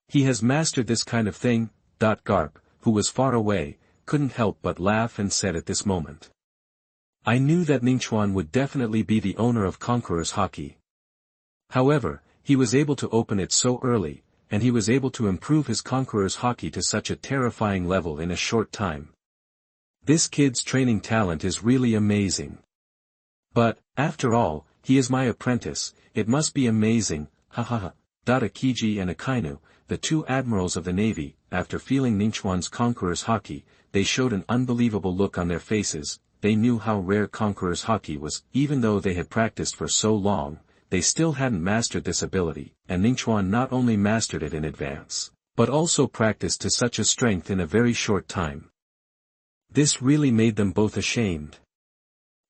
He has mastered this kind of thing. Garp, who was far away, couldn't help but laugh and said at this moment. I knew that Ningchuan would definitely be the owner of Conqueror's Hawkeye. However, he was able to open it so early, and he was able to improve his conqueror's haki to such a terrifying level in a short time. This kid's training talent is really amazing. But, after all, he is my apprentice, it must be amazing, hahaha. Akiji and Akainu, the two admirals of the navy, after feeling Ningchuan's conqueror's haki, they showed an unbelievable look on their faces. They knew how rare conqueror's haki was, even though they had practiced for so long, they still hadn't mastered this ability, and Ningchuan not only mastered it in advance, but also practiced to such a strength in a very short time. This really made them both ashamed.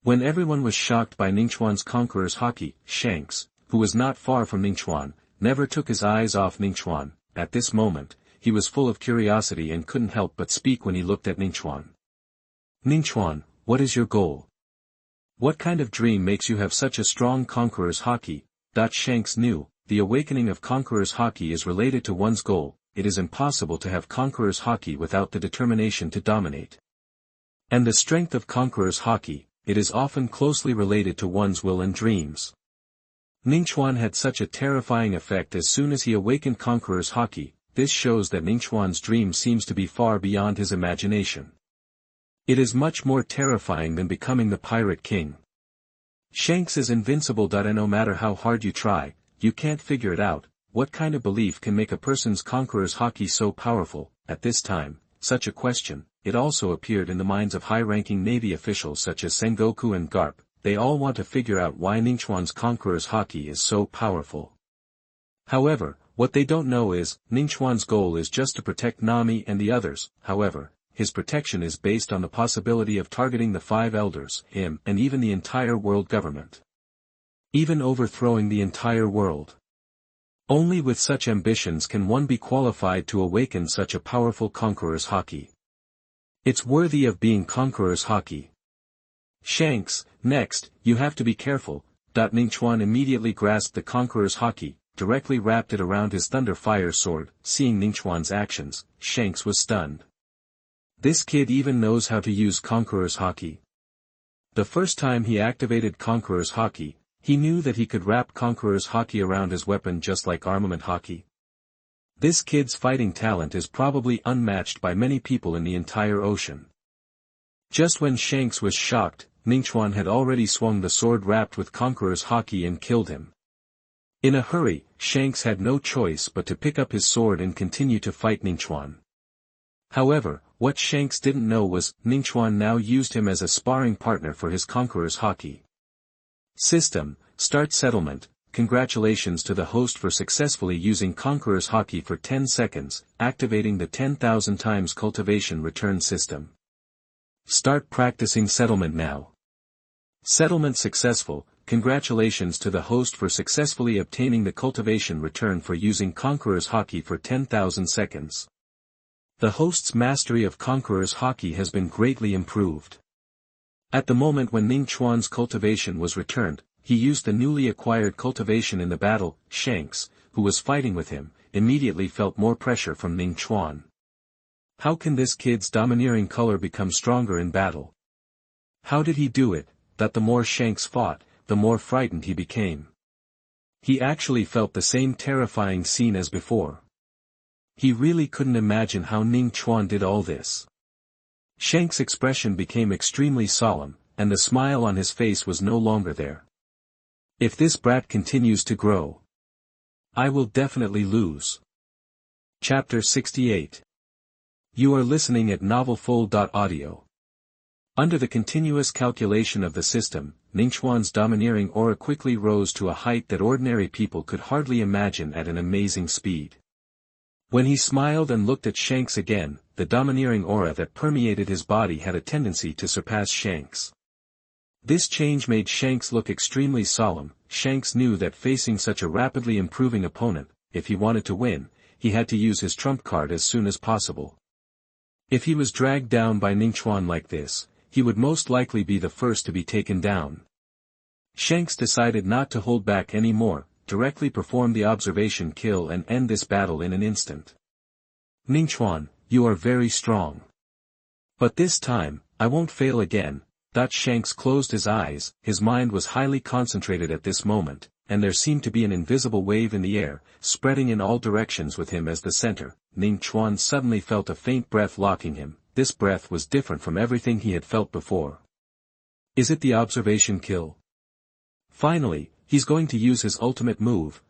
When everyone was shocked by Ningchuan's conqueror's haki, Shanks, who was not far from Ningchuan, never took his eyes off Ningchuan. At this moment, he was full of curiosity and couldn't help but speak when he looked at Ningchuan. Ningchuan, what is your goal? What kind of dream makes you have such a strong conqueror's haki? Shanks knew, the awakening of conqueror's haki is related to one's goal. It is impossible to have conqueror's haki without the determination to dominate. And the strength of conqueror's haki, it is often closely related to one's will and dreams. Ningchuan had such a terrifying effect as soon as he awakened conqueror's haki. This shows that Ningchuan's dream seems to be far beyond his imagination. It is much more terrifying than becoming the pirate king. Shanks is invincible. And no matter how hard you try, you can't figure it out. What kind of belief can make a person's conqueror's haki so powerful? At this time, such a question, it also appeared in the minds of high-ranking Navy officials such as Sengoku and Garp. They all want to figure out why Ningchuan's conqueror's haki is so powerful. However, what they don't know is, Ningchuan's goal is just to protect Nami and the others. However, his protection is based on the possibility of targeting the five elders, him, and even the entire world government. Even overthrowing the entire world. Only with such ambitions can one be qualified to awaken such a powerful conqueror's haki. It's worthy of being conqueror's haki. Shanks, next, you have to be careful. Ningchuan immediately grasped the conqueror's haki, directly wrapped it around his thunder fire sword. Seeing Ningchuan's actions, Shanks was stunned. This kid even knows how to use conqueror's haki. The first time he activated conqueror's haki, he knew that he could wrap conqueror's haki around his weapon just like armament haki. This kid's fighting talent is probably unmatched by many people in the entire ocean. Just when Shanks was shocked, Ningchuan had already swung the sword wrapped with conqueror's haki and killed him. In a hurry, Shanks had no choice but to pick up his sword and continue to fight Ningchuan. However, what Shanks didn't know was, Ningchuan now used him as a sparring partner for his conqueror's haki. System, start settlement. Congratulations to the host for successfully using conqueror's haki for 10 seconds, activating the 10,000 times cultivation return system. Start practicing settlement now. Settlement successful. Congratulations to the host for successfully obtaining the cultivation return for using conqueror's haki for 10,000 seconds. The host's mastery of conqueror's haki has been greatly improved. At the moment when Ningchuan's cultivation was returned, he used the newly acquired cultivation in the battle. Shanks, who was fighting with him, immediately felt more pressure from Ningchuan. How can this kid's domineering color become stronger in battle? How did he do it? That the more Shanks fought, the more frightened he became. He actually felt the same terrifying scene as before. He really couldn't imagine how Ningchuan did all this. Shanks' expression became extremely solemn, and the smile on his face was no longer there. If this brat continues to grow, I will definitely lose. Chapter 68. You are listening at novelfull.audio. Under the continuous calculation of the system, Ningchuan's domineering aura quickly rose to a height that ordinary people could hardly imagine at an amazing speed. When he smiled and looked at Shanks again, the domineering aura that permeated his body had a tendency to surpass Shanks. This change made Shanks look extremely solemn. Shanks knew that facing such a rapidly improving opponent, if he wanted to win, he had to use his trump card as soon as possible. If he was dragged down by Ningchuan like this, he would most likely be the first to be taken down. Shanks decided not to hold back any more, directly perform the observation kill and end this battle in an instant. Ningchuan, you are very strong. But this time, I won't fail again. Shanks closed his eyes, his mind was highly concentrated at this moment. and there seemed to be an invisible wave in the air, spreading in all directions with him as the center. Ning Chuan suddenly felt a faint breath locking him. This breath was different from everything he had felt before. Is it the observation kill? Finally, he's going to use his ultimate move.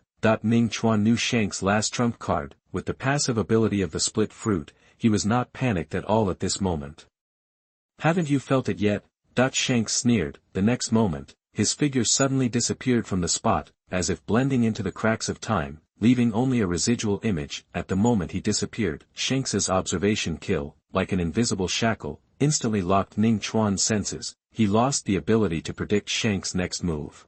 Ning Chuan knew Shanks' last trump card. With the passive ability of the split fruit, he was not panicked at all at this moment. Haven't you felt it yet? Shanks sneered. The next moment, his figure suddenly disappeared from the spot, as if blending into the cracks of time, leaving only a residual image. At the moment he disappeared, Shanks's observation kill, like an invisible shackle, instantly locked Ning Chuan's senses. He lost the ability to predict Shanks' next move.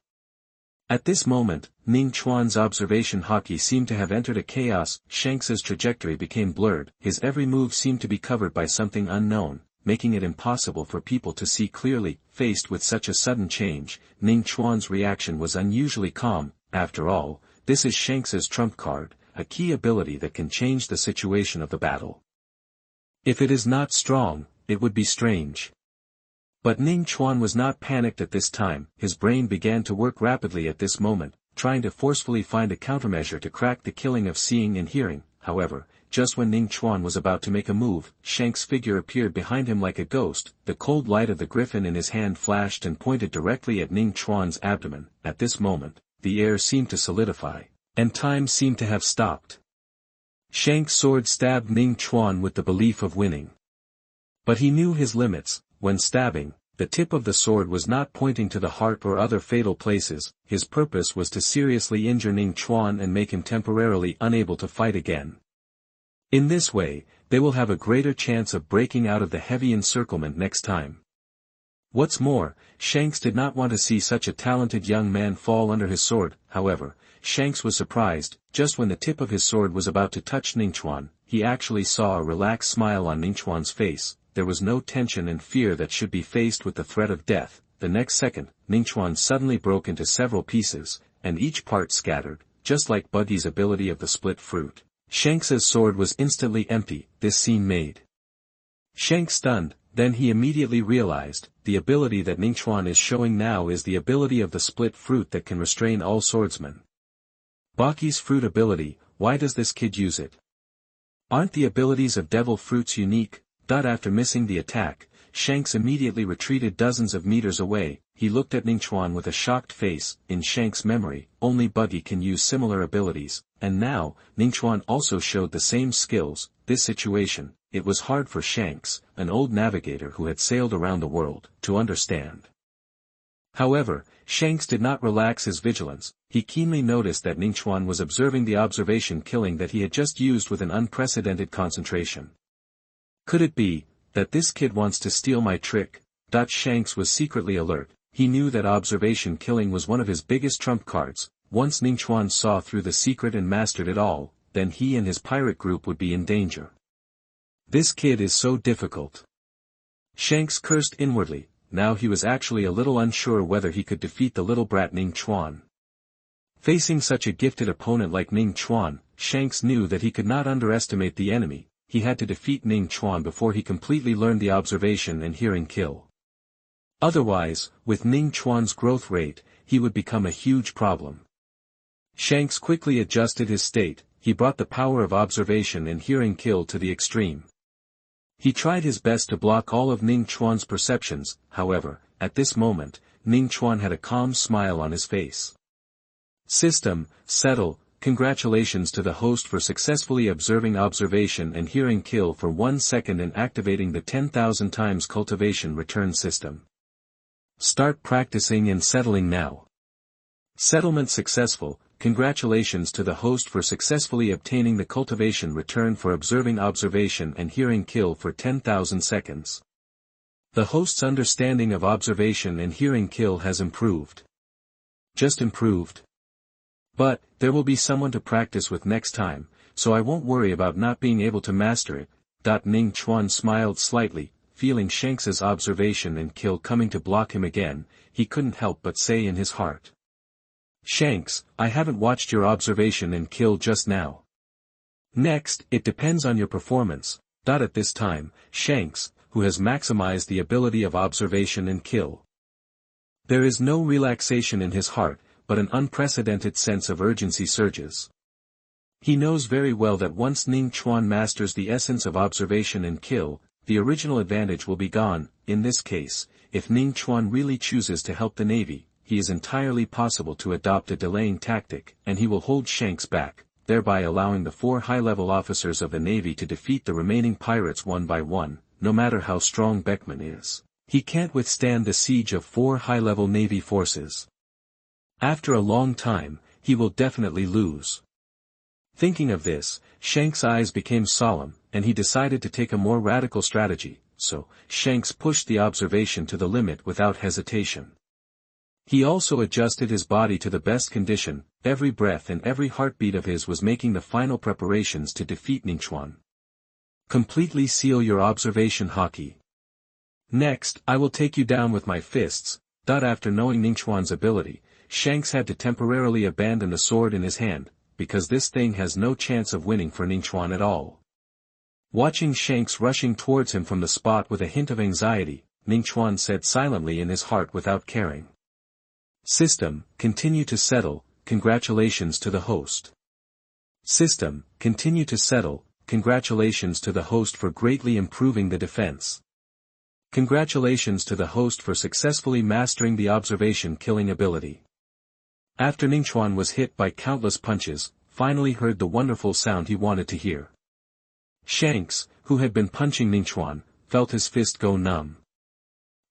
At this moment, Ning Chuan's observation Hawkeye seemed to have entered a chaos. Shanks's trajectory became blurred, his every move seemed to be covered by something unknown, making it impossible for people to see clearly. Faced with such a sudden change, Ning Chuan's reaction was unusually calm. After all, this is Shanks's trump card, a key ability that can change the situation of the battle. If it is not strong, it would be strange. But Ning Chuan was not panicked at this time. His brain began to work rapidly at this moment, trying to forcefully find a countermeasure to crack the killing of seeing and hearing. However, just when Ning Chuan was about to make a move, Shanks' figure appeared behind him like a ghost. The cold light of the griffin in his hand flashed and pointed directly at Ning Chuan's abdomen. At this moment, the air seemed to solidify, and time seemed to have stopped. Shanks' sword stabbed Ning Chuan with the belief of winning. But he knew his limits. When stabbing, the tip of the sword was not pointing to the heart or other fatal places. His purpose was to seriously injure Ning Chuan and make him temporarily unable to fight again. In this way, they will have a greater chance of breaking out of the heavy encirclement next time. What's more, Shanks did not want to see such a talented young man fall under his sword. However, Shanks was surprised. Just when the tip of his sword was about to touch Ningchuan, he actually saw a relaxed smile on Ningchuan's face. There was no tension and fear that should be faced with the threat of death. The next second, Ningchuan suddenly broke into several pieces, and each part scattered, just like Buggy's ability of the split fruit. Shanks's sword was instantly empty. This scene made Shanks stunned. Then he immediately realized, the ability that Ningchuan is showing now is the ability of the split fruit that can restrain all swordsmen. Buggy's fruit ability, why does this kid use it? Aren't the abilities of devil fruits unique? After missing the attack, Shanks immediately retreated dozens of meters away. He looked at Ningchuan with a shocked face. In Shanks' memory, only Buggy can use similar abilities, and now, Ningchuan also showed the same skills. This situation, it was hard for Shanks, an old navigator who had sailed around the world, to understand. However, Shanks did not relax his vigilance. He keenly noticed that Ningchuan was observing the observation killing that he had just used with an unprecedented concentration. Could it be that this kid wants to steal my trick? Shanks was secretly alert. He knew that observation killing was one of his biggest trump cards. Once Ningchuan saw through the secret and mastered it all, then he and his pirate group would be in danger. This kid is so difficult. Shanks cursed inwardly. Now he was actually a little unsure whether he could defeat the little brat Ningchuan. Facing such a gifted opponent like Ningchuan, Shanks knew that he could not underestimate the enemy. He had to defeat Ningchuan before he completely learned the observation and hearing kill. Otherwise, with Ningchuan's growth rate, he would become a huge problem. Shanks quickly adjusted his state. He brought the power of observation and hearing kill to the extreme. He tried his best to block all of Ningchuan's perceptions. However, at this moment, Ningchuan had a calm smile on his face. System, settle. Congratulations to the host for successfully observing observation and hearing kill for 1 second and activating the 10,000 times cultivation return system. Start practicing and settling now. Settlement successful. Congratulations to the host for successfully obtaining the cultivation return for observing observation and hearing kill for 10,000 seconds. The host's understanding of observation and hearing kill has improved. Just improved. But, there will be someone to practice with next time, so I won't worry about not being able to master it. Ningchuan smiled slightly, feeling Shanks's observation and kill coming to block him again. He couldn't help but say in his heart, Shanks, I haven't watched your observation and kill just now. Next, it depends on your performance. At this time, Shanks, who has maximized the ability of observation and kill. There is no relaxation in his heart, but an unprecedented sense of urgency surges. He knows very well that once Ning Chuan masters the essence of observation and kill, the original advantage will be gone. In this case, if Ning Chuan really chooses to help the Navy, he is entirely possible to adopt a delaying tactic, and he will hold Shanks back, thereby allowing the 4 high-level officers of the Navy to defeat the remaining pirates one by one, no matter how strong Beckman is. He can't withstand the siege of 4 high-level Navy forces. After a long time, he will definitely lose. Thinking of this, Shanks' eyes became solemn, and he decided to take a more radical strategy, so Shanks pushed the observation to the limit without hesitation. He also adjusted his body to the best condition. Every breath and every heartbeat of his was making the final preparations to defeat Ningchuan. Completely seal your observation, Hawkeye. Next, I will take you down with my fists. After knowing Ningchuan's ability, Shanks had to temporarily abandon the sword in his hand, because this thing has no chance of winning for Ningchuan at all. Watching Shanks rushing towards him from the spot with a hint of anxiety, Ningchuan said silently in his heart without caring. System, continue to settle, congratulations to the host. System, continue to settle, congratulations to the host for greatly improving the defense. Congratulations to the host for successfully mastering the observation-killing ability. After Ningchuan was hit by countless punches, finally heard the wonderful sound he wanted to hear. Shanks, who had been punching Ningchuan, felt his fist go numb.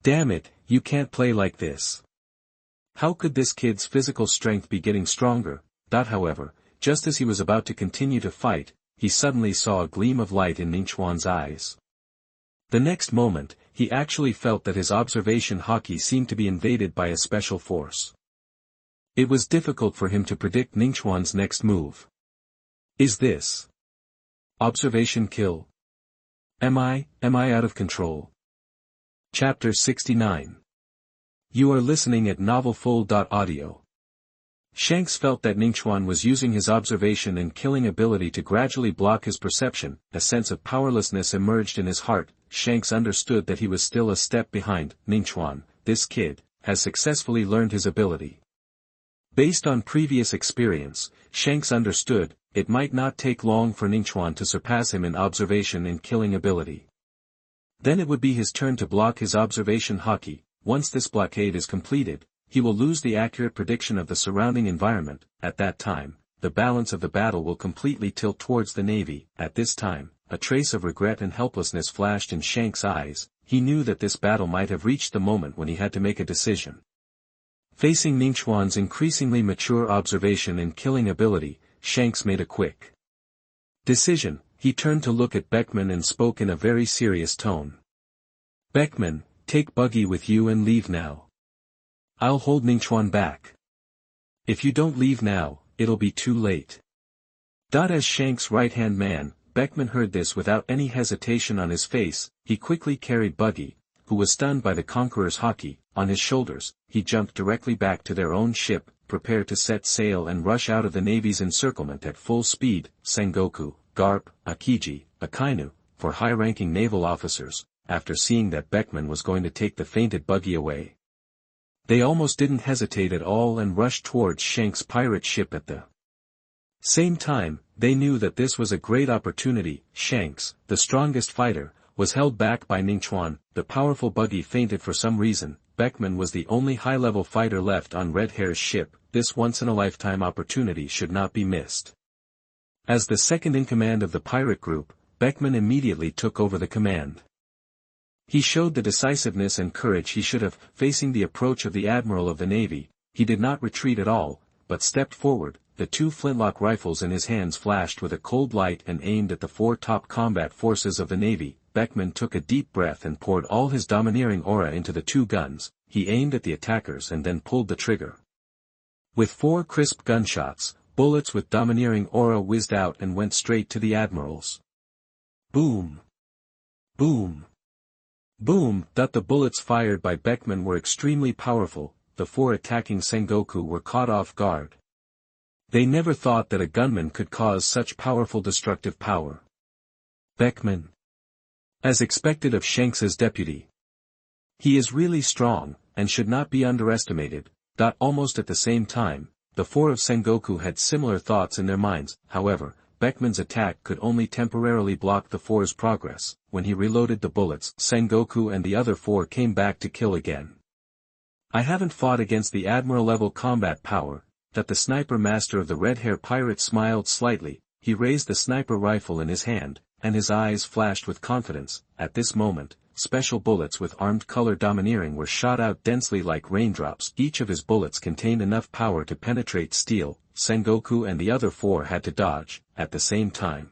Damn it, you can't play like this. How could this kid's physical strength be getting stronger? However, just as he was about to continue to fight, he suddenly saw a gleam of light in Ningchuan's eyes. The next moment, he actually felt that his observation Hawkeye seemed to be invaded by a special force. It was difficult for him to predict Ningchuan's next move. Is this observation kill? Am I out of control? Chapter 69. You are listening at novelfull.audio. Shanks felt that Ningchuan was using his observation and killing ability to gradually block his perception. A sense of powerlessness emerged in his heart. Shanks understood that he was still a step behind. Ningchuan, this kid, has successfully learned his ability. Based on previous experience, Shanks understood, it might not take long for Ningchuan to surpass him in observation and killing ability. Then it would be his turn to block his observation Hawkeye. Once this blockade is completed, he will lose the accurate prediction of the surrounding environment. At that time, the balance of the battle will completely tilt towards the Navy. At this time, a trace of regret and helplessness flashed in Shanks' eyes. He knew that this battle might have reached the moment when he had to make a decision. Facing Ningchuan's increasingly mature observation and killing ability, Shanks made a quick decision. He turned to look at Beckman and spoke in a very serious tone. Beckman, take Buggy with you and leave now. I'll hold Ningchuan back. If you don't leave now, it'll be too late. As Shanks' right-hand man, Beckman heard this without any hesitation on his face. He quickly carried Buggy, who was stunned by the conqueror's Hawkeye, on his shoulders. He jumped directly back to their own ship, prepared to set sail and rush out of the Navy's encirclement at full speed. Sengoku, Garp, Akiji, Akainu, for high-ranking naval officers, after seeing that Beckman was going to take the fainted Buggy away. They almost didn't hesitate at all and rushed towards Shanks' pirate ship at the same time. They knew that this was a great opportunity. Shanks, the strongest fighter, was held back by Ningchuan. The powerful Buggy fainted for some reason. Beckman was the only high-level fighter left on Red Hair's ship. This once-in-a-lifetime opportunity should not be missed. As the second-in-command of the pirate group, Beckman immediately took over the command. He showed the decisiveness and courage he should have. Facing the approach of the Admiral of the Navy, he did not retreat at all, but stepped forward. The 2 flintlock rifles in his hands flashed with a cold light and aimed at the 4 top combat forces of the Navy. Beckman took a deep breath and poured all his domineering aura into the 2 guns. He aimed at the attackers and then pulled the trigger. With 4 crisp gunshots, bullets with domineering aura whizzed out and went straight to the admirals. Boom! Boom! Boom! The bullets fired by Beckman were extremely powerful. The 4 attacking Sengoku were caught off guard. They never thought that a gunman could cause such powerful destructive power. Beckman, as expected of Shanks's deputy. He is really strong, and should not be underestimated. Almost at the same time, the four of Sengoku had similar thoughts in their minds. However, Beckman's attack could only temporarily block the four's progress. When he reloaded the bullets, Sengoku and the other four came back to kill again. I haven't fought against the admiral-level combat power. That the sniper master of the red-hair pirate smiled slightly. He raised the sniper rifle in his hand, and his eyes flashed with confidence. At this moment, special bullets with armed color domineering were shot out densely like raindrops. Each of his bullets contained enough power to penetrate steel. Sengoku and the other four had to dodge, at the same time.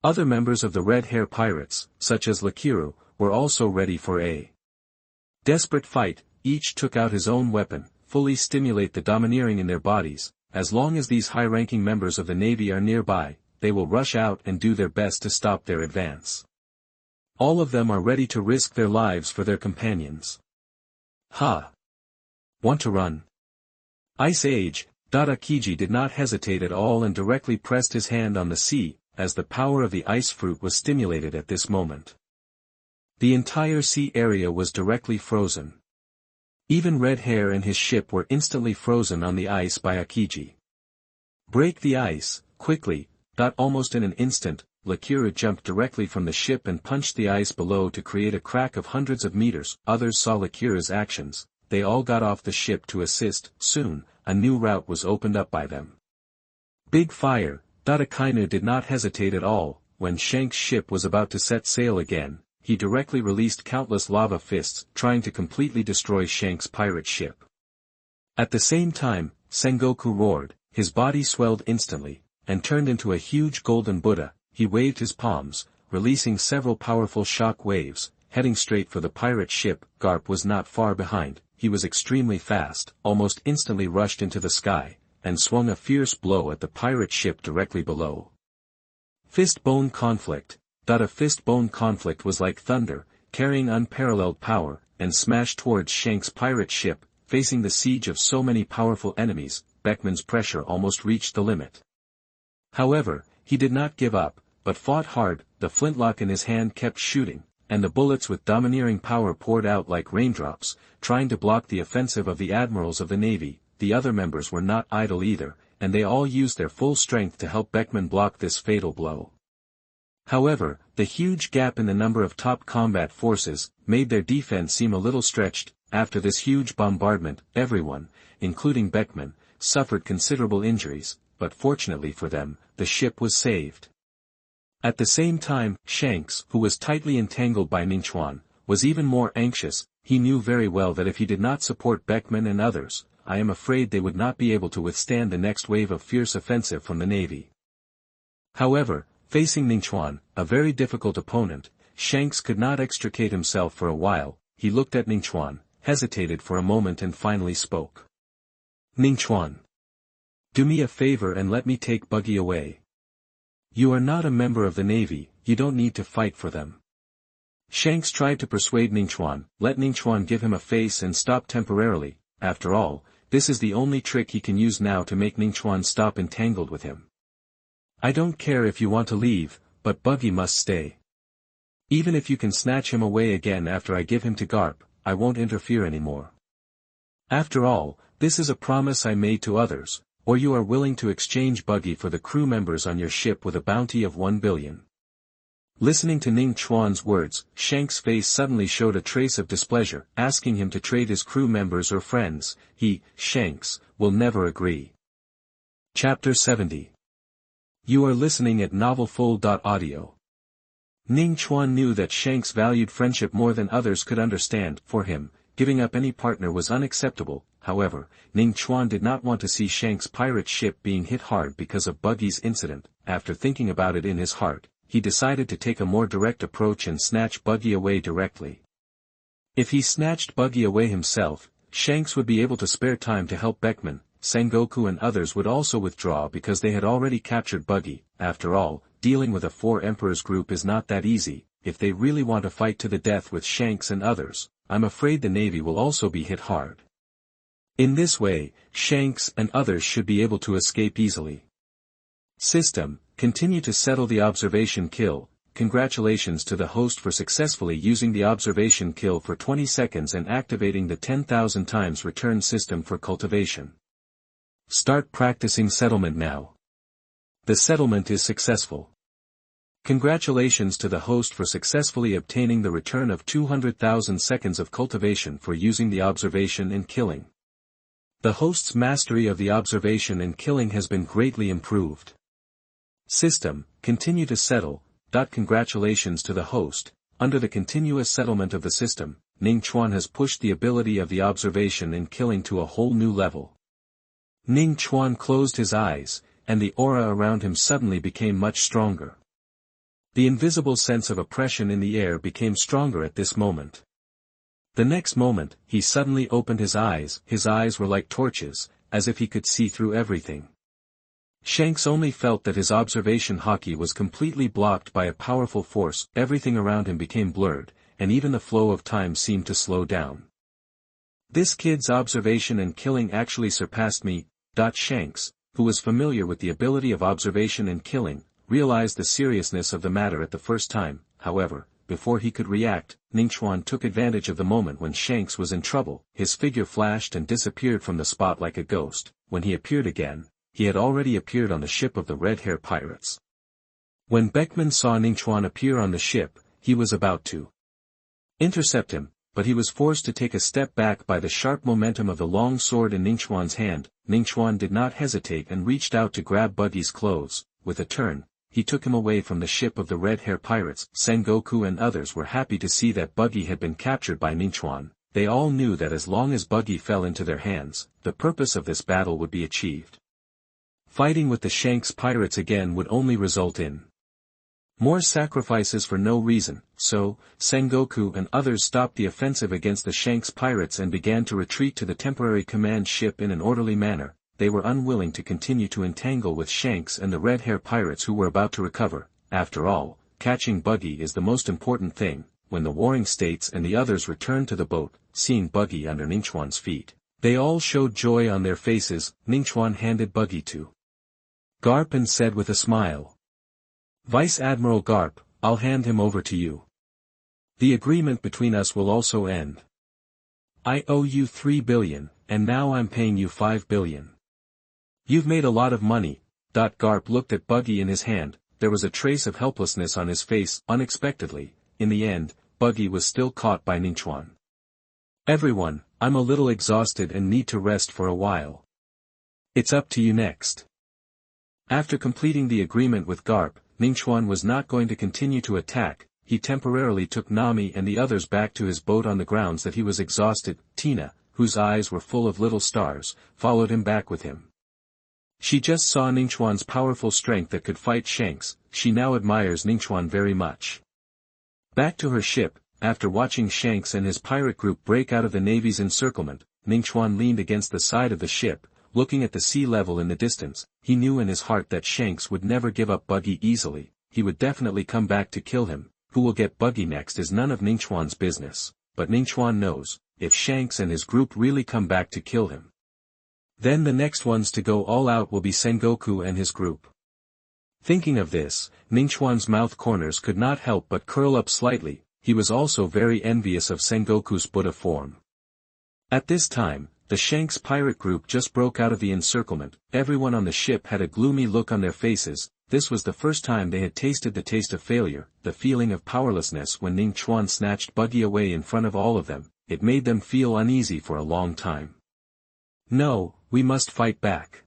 Other members of the red-hair pirates, such as Lakiru, were also ready for a desperate fight. Each took out his own weapon, fully stimulate the domineering in their bodies. As long as these high-ranking members of the Navy are nearby, they will rush out and do their best to stop their advance. All of them are ready to risk their lives for their companions. Ha! Want to run? Ice Age. Akiji did not hesitate at all and directly pressed his hand on the sea, as the power of the ice fruit was stimulated at this moment. The entire sea area was directly frozen. Even Red Hair and his ship were instantly frozen on the ice by Akiji. Break the ice, quickly. Almost in an instant, Lakiru jumped directly from the ship and punched the ice below to create a crack of hundreds of meters. Others saw Lakiru's actions. They all got off the ship to assist. Soon, a new route was opened up by them. Big fire. Akainu did not hesitate at all. When Shank's ship was about to set sail again, he directly released countless lava fists, trying to completely destroy Shank's pirate ship. At the same time, Sengoku roared, his body swelled instantly, and turned into a huge golden Buddha. He waved his palms, releasing several powerful shock waves, heading straight for the pirate ship. Garp was not far behind. He was extremely fast, almost instantly rushed into the sky, and swung a fierce blow at the pirate ship directly below. Fist-bone conflict. A fist-bone conflict was like thunder, carrying unparalleled power, and smashed towards Shank's pirate ship. Facing the siege of so many powerful enemies, Beckman's pressure almost reached the limit. However, he did not give up, but fought hard. The flintlock in his hand kept shooting, and the bullets with domineering power poured out like raindrops, trying to block the offensive of the admirals of the Navy. The other members were not idle either, and they all used their full strength to help Beckman block this fatal blow. However, the huge gap in the number of top combat forces made their defense seem a little stretched. After this huge bombardment, everyone, including Beckman, suffered considerable injuries, but fortunately for them, the ship was saved. At the same time, Shanks, who was tightly entangled by Ningchuan, was even more anxious. He knew very well that if he did not support Beckman and others, I am afraid they would not be able to withstand the next wave of fierce offensive from the Navy. However, facing Ningchuan, a very difficult opponent, Shanks could not extricate himself for a while. He looked at Ningchuan, hesitated for a moment and finally spoke. Ningchuan. Do me a favor and let me take Buggy away. You are not a member of the Navy, you don't need to fight for them. Shanks tried to persuade Ningchuan, let Ningchuan give him a face and stop temporarily. After all, this is the only trick he can use now to make Ningchuan stop entangled with him. I don't care if you want to leave, but Buggy must stay. Even if you can snatch him away again after I give him to Garp, I won't interfere anymore. After all, this is a promise I made to others, or you are willing to exchange Buggy for the crew members on your ship with a bounty of 1 billion. Listening to Ning Chuan's words, Shank's face suddenly showed a trace of displeasure, asking him to trade his crew members or friends. He, Shanks, will never agree. Chapter 70. You are listening at novelfull.audio. Ning Chuan knew that Shanks valued friendship more than others could understand. For him, giving up any partner was unacceptable. However, Ning Chuan did not want to see Shanks' pirate ship being hit hard because of Buggy's incident. After thinking about it in his heart, he decided to take a more direct approach and snatch Buggy away directly. If he snatched Buggy away himself, Shanks would be able to spare time to help Beckman. Sengoku and others would also withdraw because they had already captured Buggy. After all, dealing with a 4 Emperors group is not that easy. If they really want to fight to the death with Shanks and others, I'm afraid the Navy will also be hit hard. In this way, Shanks and others should be able to escape easily. System, continue to settle the observation kill. congratulations to the host for successfully using the observation kill for 20 seconds and activating the 10,000 times return system for cultivation. Start practicing settlement now. The settlement is successful. Congratulations to the host for successfully obtaining the return of 200,000 seconds of cultivation for using the observation and killing. The host's mastery of the observation and killing has been greatly improved. System, continue to settle. Congratulations to the host. Under the continuous settlement of the system, Ning Chuan has pushed the ability of the observation and killing to a whole new level. Ning Chuan closed his eyes, and the aura around him suddenly became much stronger. The invisible sense of oppression in the air became stronger at this moment. The next moment, he suddenly opened his eyes were like torches, as if he could see through everything. Shanks only felt that his observation Hawkeye was completely blocked by a powerful force, everything around him became blurred, and even the flow of time seemed to slow down. This kid's observation and killing actually surpassed me. Shanks, who was familiar with the ability of observation and killing, realized the seriousness of the matter at the first time. However, before he could react, Ningchuan took advantage of the moment when Shanks was in trouble. His figure flashed and disappeared from the spot like a ghost. When he appeared again, he had already appeared on the ship of the Red Hair Pirates. When Beckman saw Ningchuan appear on the ship, he was about to intercept him, but he was forced to take a step back by the sharp momentum of the long sword in Ningchuan's hand. Ningchuan did not hesitate and reached out to grab Buggy's clothes. With a turn, he took him away from the ship of the Red Hair Pirates. Sengoku and others were happy to see that Buggy had been captured by Ningchuan. They all knew that as long as Buggy fell into their hands, the purpose of this battle would be achieved. Fighting with the Shanks pirates again would only result in more sacrifices for no reason, so, Sengoku and others stopped the offensive against the Shanks pirates and began to retreat to the temporary command ship in an orderly manner. They were unwilling to continue to entangle with Shanks and the Red Hair Pirates who were about to recover. After all, catching Buggy is the most important thing. When the warring states and the others returned to the boat, seeing Buggy under Ningchuan's feet, they all showed joy on their faces. Ningchuan handed Buggy to Garp and said with a smile, "Vice Admiral Garp, I'll hand him over to you. The agreement between us will also end. I owe you 3 billion, and now I'm paying you 5 billion. You've made a lot of money." Garp looked at Buggy in his hand. There was a trace of helplessness on his face. Unexpectedly, in the end, Buggy was still caught by Ningchuan. "Everyone, I'm a little exhausted and need to rest for a while. It's up to you next." After completing the agreement with Garp, Ningchuan was not going to continue to attack. He temporarily took Nami and the others back to his boat on the grounds that he was exhausted. Tina, whose eyes were full of little stars, followed him back with him. She just saw Ningchuan's powerful strength that could fight Shanks. She now admires Ningchuan very much. Back to her ship, after watching Shanks and his pirate group break out of the Navy's encirclement, Ningchuan leaned against the side of the ship, looking at the sea level in the distance. He knew in his heart that Shanks would never give up Buggy easily. He would definitely come back to kill him. Who will get Buggy next is none of Ningchuan's business, but Ningchuan knows, if Shanks and his group really come back to kill him, then the next ones to go all out will be Sengoku and his group. Thinking of this, Ningchuan's mouth corners could not help but curl up slightly. He was also very envious of Sengoku's Buddha form. At this time, the Shanks pirate group just broke out of the encirclement. Everyone on the ship had a gloomy look on their faces. This was the first time they had tasted the taste of failure, the feeling of powerlessness when Ningchuan snatched Buggy away in front of all of them. It made them feel uneasy for a long time. "No, we must fight back.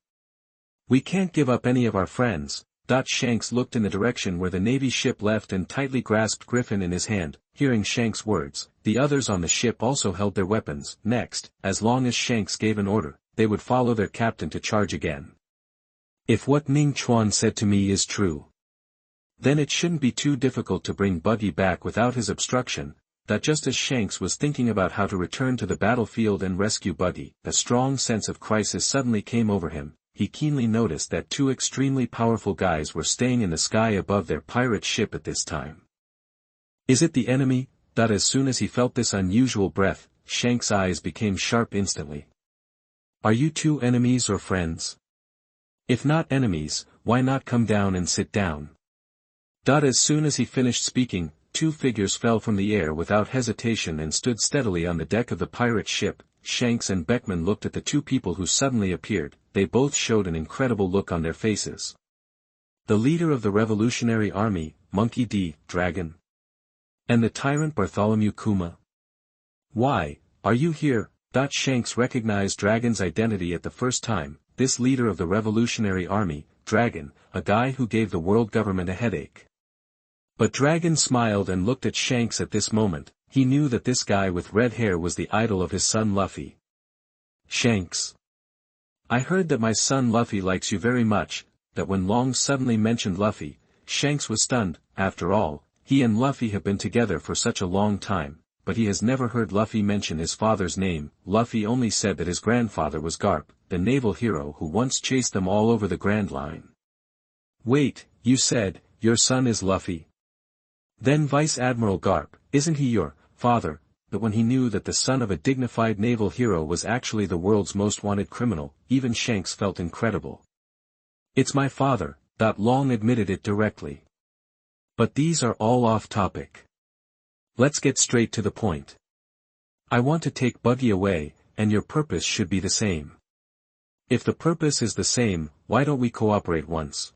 We can't give up any of our friends." Shanks looked in the direction where the Navy ship left and tightly grasped Griffin in his hand. Hearing Shanks' words, the others on the ship also held their weapons. Next, as long as Shanks gave an order, they would follow their captain to charge again. If what Ning Chuan said to me is true, then it shouldn't be too difficult to bring Buggy back without his obstruction. Just as Shanks was thinking about how to return to the battlefield and rescue Buggy, a strong sense of crisis suddenly came over him. He keenly noticed that two extremely powerful guys were staying in the sky above their pirate ship at this time. Is it the enemy? As soon as he felt this unusual breath, Shanks' eyes became sharp instantly. Are you two enemies or friends? If not enemies, why not come down and sit down? As soon as he finished speaking, two figures fell from the air without hesitation and stood steadily on the deck of the pirate ship. Shanks and Beckman looked at the two people who suddenly appeared. They both showed an incredible look on their faces. The leader of the Revolutionary Army, Monkey D. Dragon. And the tyrant Bartholomew Kuma. Why, are you here? Shanks recognized Dragon's identity at the first time, this leader of the Revolutionary Army, Dragon, a guy who gave the world government a headache. But Dragon smiled and looked at Shanks at this moment. He knew that this guy with red hair was the idol of his son Luffy. Shanks. I heard that my son Luffy likes you very much. That when Long suddenly mentioned Luffy, Shanks was stunned. After all, he and Luffy have been together for such a long time, but he has never heard Luffy mention his father's name. Luffy only said that his grandfather was Garp, the naval hero who once chased them all over the Grand Line. Wait, you said, your son is Luffy? Then Vice Admiral Garp, isn't he your father? But when he knew that the son of a dignified naval hero was actually the world's most wanted criminal, even Shanks felt incredible. It's my father, Long admitted it directly. But these are all off topic. Let's get straight to the point. I want to take Buggy away, and your purpose should be the same. If the purpose is the same, why don't we cooperate once?